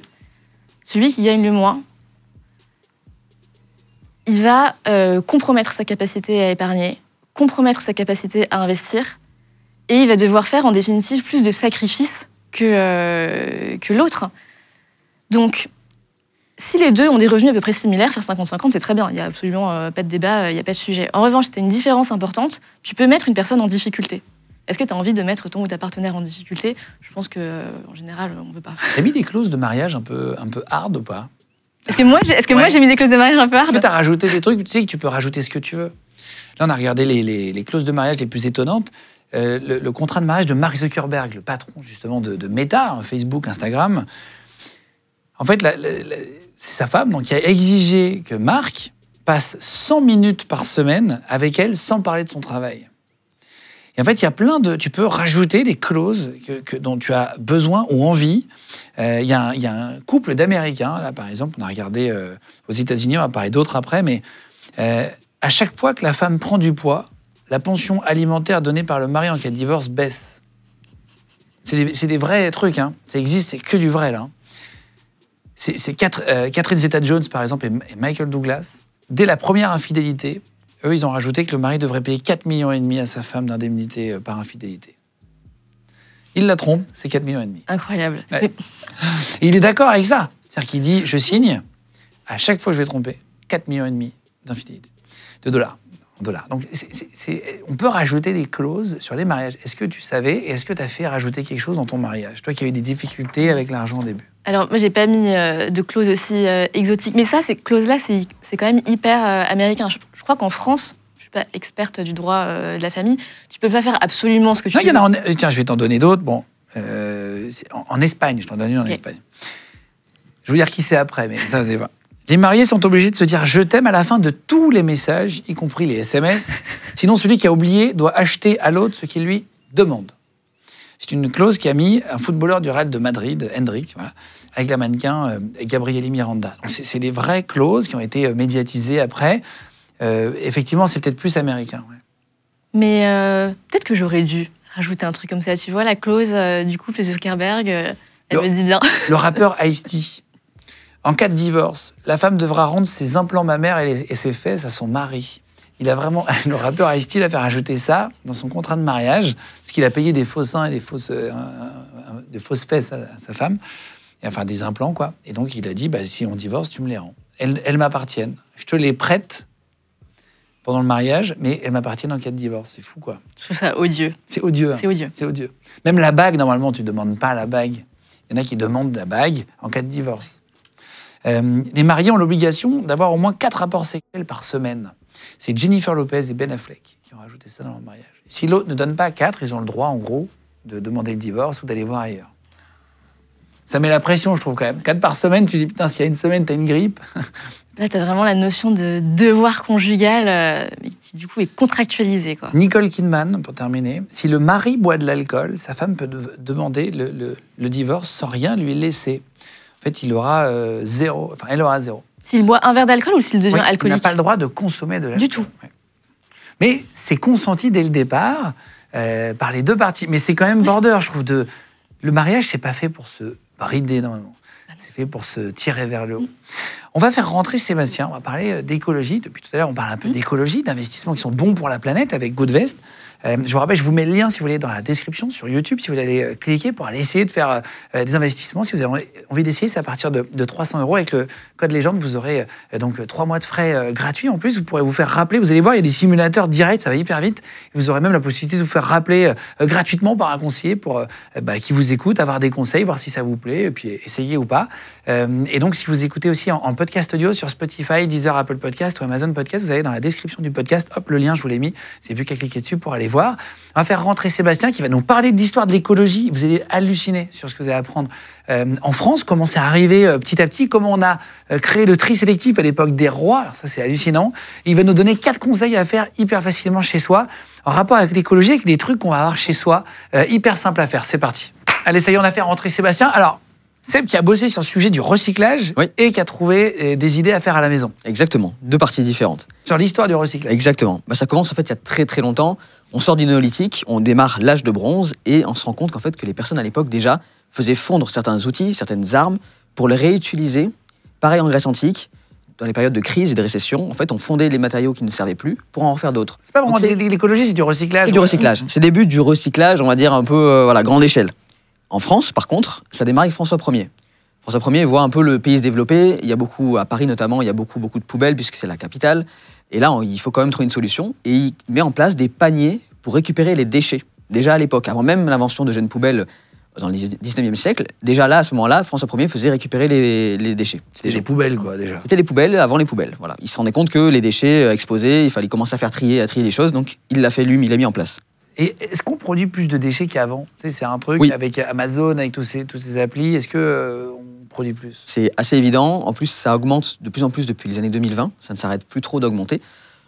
Speaker 2: celui qui gagne le moins, il va compromettre sa capacité à épargner, compromettre sa capacité à investir, et il va devoir faire en définitive plus de sacrifices que l'autre. Donc, si les deux ont des revenus à peu près similaires, faire 50-50, c'est très bien. Il n'y a absolument pas de débat, il n'y a pas de sujet. En revanche, si tu as une différence importante, tu peux mettre une personne en difficulté. Est-ce que tu as envie de mettre ton ou ta partenaire en difficulté? Je pense qu'en général, on ne veut pas.
Speaker 1: T'as mis des clauses de mariage un peu hard ou pas?
Speaker 2: Est-ce que moi, j'ai mis des clauses de mariage un peu hard?
Speaker 1: Est-ce que tu as rajouté des trucs? Tu sais que tu peux rajouter ce que tu veux. Là, on a regardé les clauses de mariage les plus étonnantes. Le contrat de mariage de Mark Zuckerberg, le patron justement de Meta, Facebook, Instagram. En fait, c'est sa femme donc, qui a exigé que Mark passe 100 minutes par semaine avec elle sans parler de son travail. Et en fait, il y a tu peux rajouter des clauses dont tu as besoin ou envie. Il y a un couple d'Américains, là par exemple, on a regardé aux États-Unis, on va parler d'autres après, mais à chaque fois que la femme prend du poids, la pension alimentaire donnée par le mari en cas de divorce baisse. C'est des vrais trucs, hein. Ça existe, c'est que du vrai là. C'est Catherine Zeta-Jones, par exemple, et Michael Douglas. Dès la première infidélité, eux, ils ont rajouté que le mari devrait payer 4,5 millions à sa femme d'indemnité par infidélité. Il la trompe, c'est 4,5 millions.
Speaker 2: Incroyable.
Speaker 1: Ouais. Et il est d'accord avec ça. C'est-à-dire qu'il dit, je signe, à chaque fois que je vais tromper, 4,5 millions d'infidélité. De dollars. Donc, on peut rajouter des clauses sur les mariages. Est-ce que tu savais et est-ce que tu as fait rajouter quelque chose dans ton mariage? Toi qui as eu des difficultés avec l'argent au début.
Speaker 2: Alors, moi, j'ai pas mis de clauses aussi exotiques. Mais ça, ces clauses-là, c'est quand même hyper américain. Je crois qu'en France, je suis pas experte du droit de la famille, tu peux pas faire absolument ce que tu veux.
Speaker 1: Non, il y en a tiens, je vais t'en donner d'autres. Bon, en Espagne, je t'en donne une en Espagne. Je vais vous dire qui c'est après, mais ça, c'est pas. Les mariés sont obligés de se dire « je t'aime » à la fin de tous les messages, y compris les SMS. Sinon, celui qui a oublié doit acheter à l'autre ce qu'il lui demande. C'est une clause qu'a mis un footballeur du Real de Madrid, Hendrik, voilà, avec la mannequin Gabrieli Miranda. Donc, c'est des vraies clauses qui ont été médiatisées après. Effectivement, c'est peut-être plus américain. Ouais.
Speaker 2: Mais peut-être que j'aurais dû rajouter un truc comme ça. Tu vois, la clause du couple Zuckerberg, elle me dit bien.
Speaker 1: Le rappeur Ice-T. En cas de divorce, la femme devra rendre ses implants mammaires et ses fesses à son mari. Il a vraiment, le rappeur Ice-T, il a fait rajouter ça dans son contrat de mariage, parce qu'il a payé des faux seins et des fausses fesses à sa femme, et enfin des implants, quoi. Et donc il a dit, si on divorce, tu me les rends. Elles m'appartiennent. Je te les prête pendant le mariage, mais elles m'appartiennent en cas de divorce. C'est fou, quoi.
Speaker 2: Je trouve ça odieux.
Speaker 1: C'est odieux. Hein.
Speaker 2: C'est odieux.
Speaker 1: C'est odieux. Même la bague, normalement, tu ne demandes pas la bague. Il y en a qui demandent la bague en cas de divorce. Les mariés ont l'obligation d'avoir au moins 4 rapports sexuels par semaine. C'est Jennifer Lopez et Ben Affleck qui ont rajouté ça dans leur mariage. Si l'autre ne donne pas 4, ils ont le droit, en gros, de demander le divorce ou d'aller voir ailleurs. Ça met la pression, je trouve, quand même. 4 par semaine, tu dis, putain, s'il y a une semaine, t'as une grippe.
Speaker 2: Là, t'as vraiment la notion de devoir conjugal qui, du coup, est contractualisée, quoi.
Speaker 1: Nicole Kidman, pour terminer. Si le mari boit de l'alcool, sa femme peut demander le divorce sans rien lui laisser. En fait, il aura 0. Enfin, elle aura 0.
Speaker 2: S'il boit un verre d'alcool ou s'il devient alcoolique?
Speaker 1: Il n'a pas le droit de consommer de l'alcool.
Speaker 2: Du tout.
Speaker 1: Ouais. Mais c'est consenti dès le départ par les deux parties. Mais c'est quand même border, je trouve. Le mariage, c'est pas fait pour se brider normalement. C'est fait pour se tirer vers le haut. On va faire rentrer Sébastien, on va parler d'écologie. Depuis tout à l'heure, on parle un peu d'écologie, d'investissements qui sont bons pour la planète avec Goodvest. Je vous rappelle, je vous mets le lien si vous voulez dans la description sur YouTube, si vous allez cliquer pour aller essayer de faire des investissements. Si vous avez envie d'essayer, c'est à partir de 300 €. Avec le code légende, vous aurez donc 3 mois de frais gratuits. En plus, vous pourrez vous faire rappeler. Vous allez voir, il y a des simulateurs directs, ça va hyper vite. Vous aurez même la possibilité de vous faire rappeler gratuitement par un conseiller pour qui vous écoute, avoir des conseils, voir si ça vous plaît, et puis essayer ou pas. Et donc, si vous écoutez aussi en podcast audio sur Spotify, Deezer, Apple Podcast ou Amazon Podcast, vous avez dans la description du podcast, hop, le lien, je vous l'ai mis. C'est plus qu'à cliquer dessus pour aller voir. On va faire rentrer Sébastien qui va nous parler de l'histoire de l'écologie. Vous allez halluciner sur ce que vous allez apprendre en France, comment c'est arrivé petit à petit, comment on a créé le tri sélectif à l'époque des rois. Alors ça, c'est hallucinant. Et il va nous donner 4 conseils à faire hyper facilement chez soi, en rapport avec l'écologie, avec des trucs qu'on va avoir chez soi, hyper simples à faire. C'est parti. Allez, ça y est, on a fait rentrer Sébastien. Alors, Seb qui a bossé sur le sujet du recyclage et qui a trouvé des idées à faire à la maison.
Speaker 3: Exactement, 2 parties différentes.
Speaker 1: Sur l'histoire du recyclage.
Speaker 3: Exactement. Ça commence en fait il y a très très longtemps. On sort du néolithique, on démarre l'âge de bronze et on se rend compte qu'en fait que les personnes à l'époque déjà faisaient fondre certains outils, certaines armes pour les réutiliser. Pareil en Grèce antique, dans les périodes de crise et de récession, en fait on fondait les matériaux qui ne servaient plus pour en refaire d'autres.
Speaker 1: C'est pas vraiment l'écologie, c'est du recyclage.
Speaker 3: C'est du recyclage. C'est le début du recyclage, on va dire un peu grande échelle. En France, par contre, ça démarre avec François Ier. François Ier voit un peu le pays se développer. Il y a beaucoup, à Paris notamment, il y a beaucoup de poubelles puisque c'est la capitale. Et là, il faut quand même trouver une solution. Et il met en place des paniers pour récupérer les déchets. Déjà à l'époque, avant même l'invention de jeunes poubelles dans le 19e siècle, déjà là, à ce moment-là, François Ier faisait récupérer les déchets.
Speaker 1: C'était les poubelles, quoi, déjà.
Speaker 3: C'était les poubelles avant les poubelles. Voilà. Il se rendait compte que les déchets exposés, il fallait commencer à trier des choses. Donc, il l'a fait lui, il l'a mis en place.
Speaker 1: Et est-ce qu'on produit plus de déchets qu'avant? C'est un truc avec Amazon, avec tous ces applis. Est-ce qu'on produit plus?
Speaker 3: C'est assez évident. En plus, ça augmente de plus en plus depuis les années 2020. Ça ne s'arrête plus trop d'augmenter.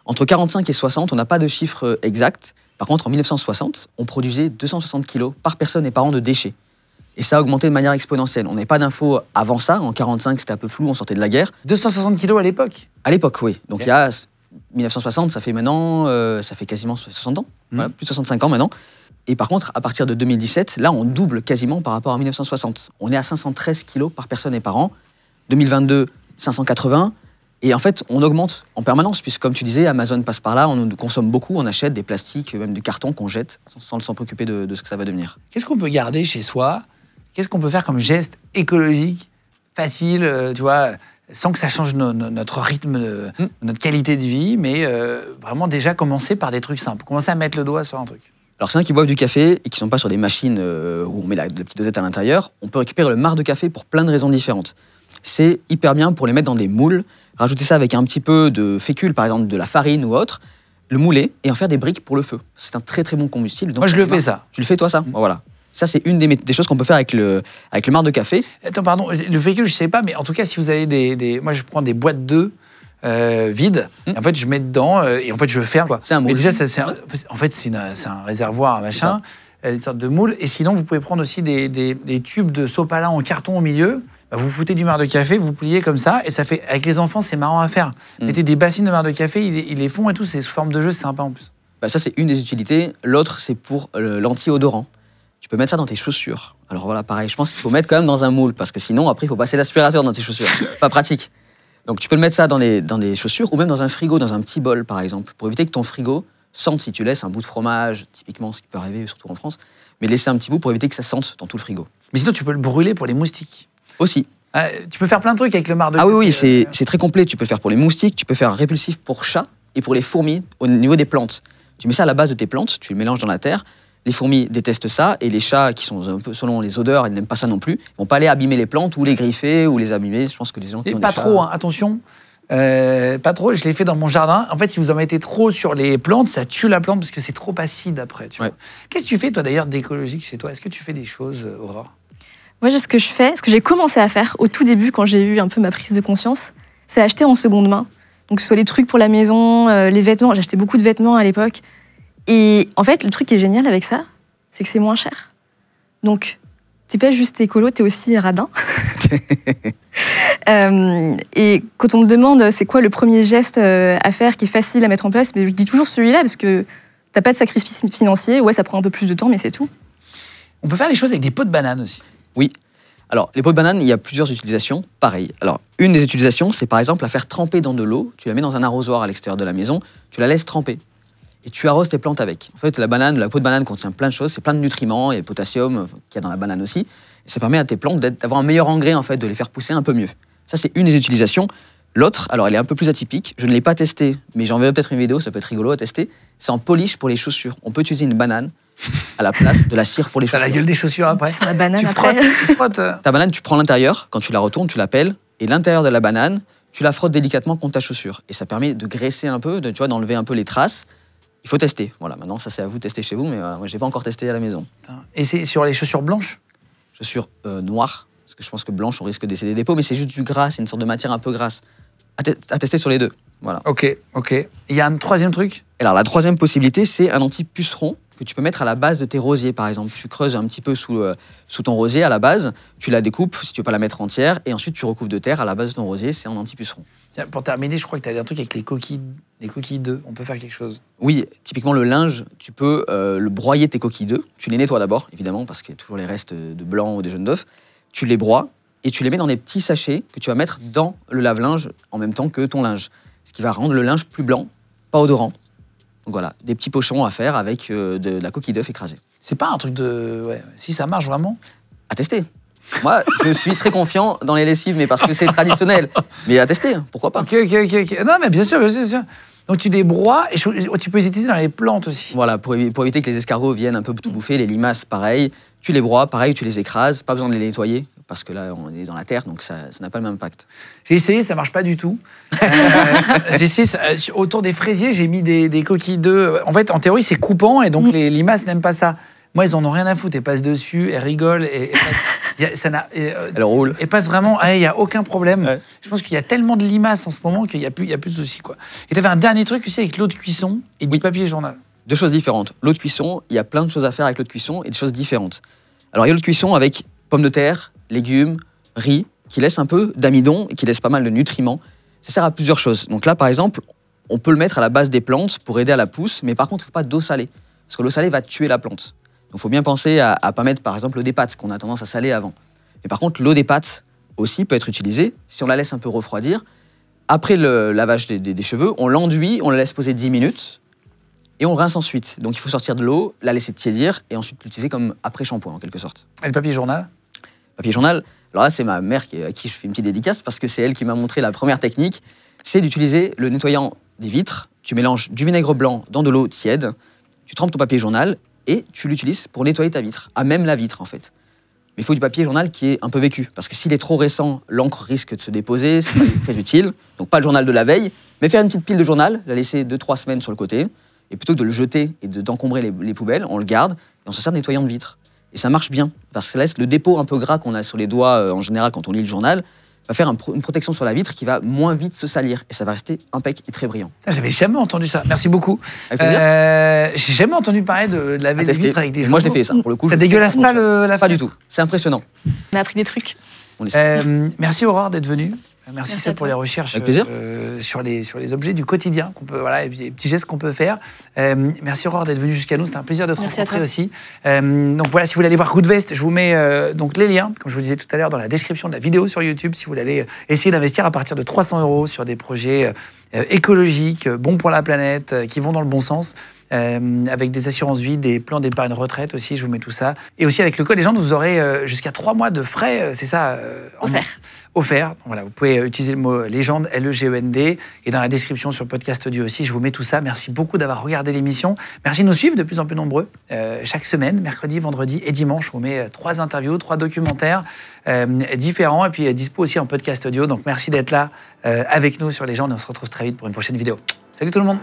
Speaker 3: Entre 45 et 60, on n'a pas de chiffre exact. Par contre, en 1960, on produisait 260 kilos par personne et par an de déchets. Et ça a augmenté de manière exponentielle. On n'avait pas d'infos avant ça. En 45, c'était un peu flou, on sortait de la guerre.
Speaker 1: 260 kilos à l'époque?
Speaker 3: À l'époque, oui. Donc il y a 1960, ça fait maintenant, ça fait quasiment 60 ans. Voilà, plus de 65 ans maintenant. Et par contre, à partir de 2017, là, on double quasiment par rapport à 1960. On est à 513 kilos par personne et par an. 2022, 580. Et en fait, on augmente en permanence, puisque comme tu disais, Amazon passe par là, on nous consomme beaucoup, on achète des plastiques, même du carton qu'on jette, sans s'en préoccuper de ce que ça va devenir.
Speaker 1: Qu'est-ce qu'on peut garder chez soi? Qu'est-ce qu'on peut faire comme geste écologique, facile, tu vois, sans que ça change notre rythme, notre qualité de vie, mais vraiment déjà commencer par des trucs simples. Commencer à mettre le doigt sur un truc.
Speaker 3: Alors, s'il y en a qui boivent du café et qui ne sont pas sur des machines où on met la petite dosette à l'intérieur, on peut récupérer le marc de café pour plein de raisons différentes. C'est hyper bien pour les mettre dans des moules, rajouter ça avec un petit peu de fécule, par exemple de la farine ou autre, le mouler et en faire des briques pour le feu. C'est un très très bon combustible. Donc
Speaker 1: moi, je le fais ça.
Speaker 3: Tu le fais toi, ça? Voilà. Ça, c'est une des choses qu'on peut faire avec le marc de café.
Speaker 1: Attends, pardon, le fécule, je ne sais pas, mais en tout cas, si vous avez moi, je prends des boîtes d'œufs vides, et en fait, je mets dedans, et en fait, je ferme.
Speaker 3: C'est un moule.
Speaker 1: Mais déjà, en fait, c'est un réservoir, machin, une sorte de moule. Et sinon, vous pouvez prendre aussi des tubes de sopalin en carton au milieu. Bah, vous foutez du marc de café, vous pliez comme ça, et ça fait, avec les enfants, c'est marrant à faire. Mettez des bassines de marc de café, ils les font et tout, c'est sous forme de jeu, c'est sympa en plus.
Speaker 3: Bah, ça, c'est une des utilités. L'autre, c'est pour l'anti-odorant. Tu peux mettre ça dans tes chaussures. Alors voilà, pareil, je pense qu'il faut mettre quand même dans un moule, parce que sinon, après, il faut passer l'aspirateur dans tes chaussures. Pas pratique. Donc tu peux le mettre ça dans des chaussures, ou même dans un frigo, dans un petit bol, par exemple, pour éviter que ton frigo sente si tu laisses un bout de fromage, typiquement, ce qui peut arriver, surtout en France, mais laisser un petit bout pour éviter que ça sente dans tout le frigo.
Speaker 1: Mais sinon, tu peux le brûler pour les moustiques.
Speaker 3: Aussi.
Speaker 1: Tu peux faire plein de trucs avec le marc de café.
Speaker 3: Ah oui, c'est très complet. Tu peux le faire pour les moustiques, tu peux faire un répulsif pour chats et pour les fourmis au niveau des plantes. Tu mets ça à la base de tes plantes, tu le mélanges dans la terre. Les fourmis détestent ça, et les chats, qui sont un peu selon les odeurs, ils n'aiment pas ça non plus, vont pas aller abîmer les plantes ou les griffer ou les abîmer. Je pense que les gens qui
Speaker 1: Et
Speaker 3: ont
Speaker 1: pas
Speaker 3: des chats...
Speaker 1: trop, hein, attention. Pas trop, je l'ai fait dans mon jardin. En fait, si vous en mettez trop sur les plantes, ça tue la plante parce que c'est trop acide après. Tu vois. Qu'est-ce que tu fais, toi, d'ailleurs, d'écologique chez toi? Est-ce que tu fais des choses, Aurore?
Speaker 2: Moi, ce que je fais, ce que j'ai commencé à faire au tout début, quand j'ai eu un peu ma prise de conscience, c'est acheter en seconde main. Donc, que ce soit les trucs pour la maison, les vêtements. J'achetais beaucoup de vêtements à l'époque. Et en fait, le truc qui est génial avec ça, c'est que c'est moins cher. Donc, t'es pas juste écolo, t'es aussi radin. Et quand on me demande c'est quoi le premier geste à faire qui est facile à mettre en place, mais je dis toujours celui-là parce que t'as pas de sacrifice financier. Ouais, ça prend un peu plus de temps, mais c'est tout.
Speaker 1: On peut faire les choses avec des pots de banane aussi.
Speaker 3: Oui. Alors, les pots de banane, il y a plusieurs utilisations. Pareil. Alors, une des utilisations, c'est par exemple la faire tremper dans de l'eau. Tu la mets dans un arrosoir à l'extérieur de la maison, tu la laisses tremper. Et tu arroses tes plantes avec. En fait, la peau de banane contient plein de choses, c'est plein de nutriments et potassium qu'il y a dans la banane aussi. Et ça permet à tes plantes d'avoir un meilleur engrais, en fait, de les faire pousser un peu mieux. Ça, c'est une des utilisations. L'autre, alors elle est un peu plus atypique, je ne l'ai pas testé, mais j'en verrai peut-être une vidéo, ça peut être rigolo à tester. C'est en polish pour les chaussures. On peut utiliser une banane à la place de la cire pour les
Speaker 1: T'as
Speaker 3: chaussures.
Speaker 1: la gueule des chaussures après.
Speaker 2: Sur la banane
Speaker 1: Tu
Speaker 2: après.
Speaker 1: frottes.
Speaker 3: Ta banane, tu prends l'intérieur, quand tu la retournes, tu la pelles, et l'intérieur de la banane, tu la frottes délicatement contre ta chaussure. Et ça permet de graisser un peu, tu vois, d'enlever un peu les traces. Il faut tester. Voilà, maintenant, ça c'est à vous de tester chez vous, mais voilà, moi, je n'ai pas encore testé à la maison.
Speaker 1: Et c'est sur les chaussures blanches?
Speaker 3: Chaussures noires, parce que je pense que blanche, on risque d'essayer des peaux, mais c'est juste du gras, c'est une sorte de matière un peu grasse. À tester sur les deux. Voilà.
Speaker 1: Ok. Il y a un troisième truc?
Speaker 3: Alors, la troisième possibilité, c'est un anti-puceron que tu peux mettre à la base de tes rosiers, par exemple. Tu creuses un petit peu sous ton rosier à la base, tu la découpes si tu veux pas la mettre entière, et ensuite tu recouvres de terre à la base de ton rosier, c'est un anti-puceron.
Speaker 1: Tiens, pour terminer, je crois que tu as un truc avec les coquilles d'œufs. On peut faire quelque chose.
Speaker 3: Oui, typiquement le linge, tu peux le broyer tes coquilles d'œufs. Tu les nettoies d'abord, évidemment, parce qu'il y a toujours les restes de blanc ou des jaunes d'œufs. Tu les broies et tu les mets dans des petits sachets que tu vas mettre dans le lave-linge en même temps que ton linge. Ce qui va rendre le linge plus blanc, pas odorant. Donc voilà, des petits pochons à faire avec de la coquille d'œuf écrasée.
Speaker 1: C'est pas un truc de... Ouais. Si ça marche vraiment?
Speaker 3: À tester. Moi, je suis très confiant dans les lessives, mais parce que c'est traditionnel. Mais à tester, pourquoi pas.
Speaker 1: Ok. Non, mais bien sûr. Donc tu les broies et tu peux les utiliser dans les plantes aussi.
Speaker 3: Voilà, pour éviter que les escargots viennent un peu tout bouffer, les limaces, pareil. Tu les broies, pareil, tu les écrases. Pas besoin de les nettoyer, parce que là, on est dans la terre, donc ça n'a pas le même impact.
Speaker 1: J'ai essayé, ça marche pas du tout. J'ai essayé, autour des fraisiers, j'ai mis des coquilles d'œufs. En fait, en théorie, c'est coupant et donc les limaces n'aiment pas ça. Moi, ils en ont rien à foutre. Elles passent dessus, elles rigolent.
Speaker 3: Elle roule.
Speaker 1: Elles passent vraiment. Il n'y a aucun problème.
Speaker 3: Ouais.
Speaker 1: Je pense qu'il y a tellement de limaces en ce moment qu'il n'y a plus de soucis, quoi. Et tu avais un dernier truc aussi avec l'eau de cuisson et du papier journal.
Speaker 3: Deux choses différentes. L'eau de cuisson, il y a plein de choses à faire avec l'eau de cuisson et des choses différentes. Alors, il y a l'eau de cuisson avec pommes de terre, légumes, riz, qui laisse un peu d'amidon et qui laisse pas mal de nutriments. Ça sert à plusieurs choses. Donc là, par exemple, on peut le mettre à la base des plantes pour aider à la pousse, mais par contre, il ne faut pas d'eau salée. Parce que l'eau salée va tuer la plante. Donc, il faut bien penser à ne pas mettre, par exemple, l'eau des pâtes, qu'on a tendance à saler avant. Mais par contre, l'eau des pâtes aussi peut être utilisée si on la laisse un peu refroidir. Après le lavage des cheveux, on l'enduit, on la laisse poser 10 minutes et on rince ensuite. Donc, il faut sortir de l'eau, la laisser tiédir et ensuite l'utiliser comme après-shampoing, en quelque sorte.
Speaker 1: Et le papier journal?
Speaker 3: Papier journal, alors là, c'est ma mère à qui je fais une petite dédicace parce que c'est elle qui m'a montré la première technique. C'est d'utiliser le nettoyant des vitres. Tu mélanges du vinaigre blanc dans de l'eau tiède, tu trempes ton papier journal et tu l'utilises pour nettoyer ta vitre, à même la vitre en fait. Mais il faut du papier journal qui est un peu vécu, parce que s'il est trop récent, l'encre risque de se déposer, c'est pas très utile. Donc pas le journal de la veille, mais faire une petite pile de journal, la laisser 2-3 semaines sur le côté, et plutôt que de le jeter et d'encombrer les poubelles, on le garde et on se sert de nettoyant de vitre. Et ça marche bien, parce que ça laisse le dépôt un peu gras qu'on a sur les doigts en général quand on lit le journal, va faire une protection sur la vitre qui va moins vite se salir, et ça va rester impec et très brillant.
Speaker 1: J'avais jamais entendu ça. Merci beaucoup.
Speaker 3: Avec plaisir.
Speaker 1: J'ai jamais entendu parler de laver les vitres avec des journaux.
Speaker 3: Moi, je l'ai fait ça. Pour le coup,
Speaker 1: Ça dégueulasse pas la
Speaker 3: Pas du tout. C'est impressionnant.
Speaker 2: On a appris des trucs.
Speaker 3: On essaie.
Speaker 1: Merci Aurore d'être venue. Merci
Speaker 2: à
Speaker 1: Seb pour
Speaker 2: toi.
Speaker 1: les recherches
Speaker 3: Avec plaisir.
Speaker 1: sur les objets du quotidien qu'on peut, voilà, et puis les petits gestes qu'on peut faire. Merci Aurore d'être venue jusqu'à nous, c'était un plaisir de te
Speaker 2: Merci à
Speaker 1: rencontrer
Speaker 2: toi.
Speaker 1: aussi. Donc voilà, si vous voulez aller voir Goodvest, je vous mets donc les liens, comme je vous disais tout à l'heure, dans la description de la vidéo sur YouTube, si vous voulez aller essayer d'investir à partir de 300 € sur des projets écologiques, bons pour la planète, qui vont dans le bon sens. avec des assurances vie, des plans d'épargne retraite aussi, je vous mets tout ça. Et aussi avec le code Légende, vous aurez jusqu'à 3 mois de frais, c'est ça offert. Donc voilà, vous pouvez utiliser le mot Légende, L-E-G-E-N-D, et dans la description sur le podcast audio aussi, je vous mets tout ça. Merci beaucoup d'avoir regardé l'émission. Merci de nous suivre de plus en plus nombreux. Chaque semaine, mercredi, vendredi et dimanche, je vous mets 3 interviews, 3 documentaires différents, et puis dispo aussi en podcast audio. Donc merci d'être là avec nous sur Légende, et on se retrouve très vite pour une prochaine vidéo. Salut tout le monde!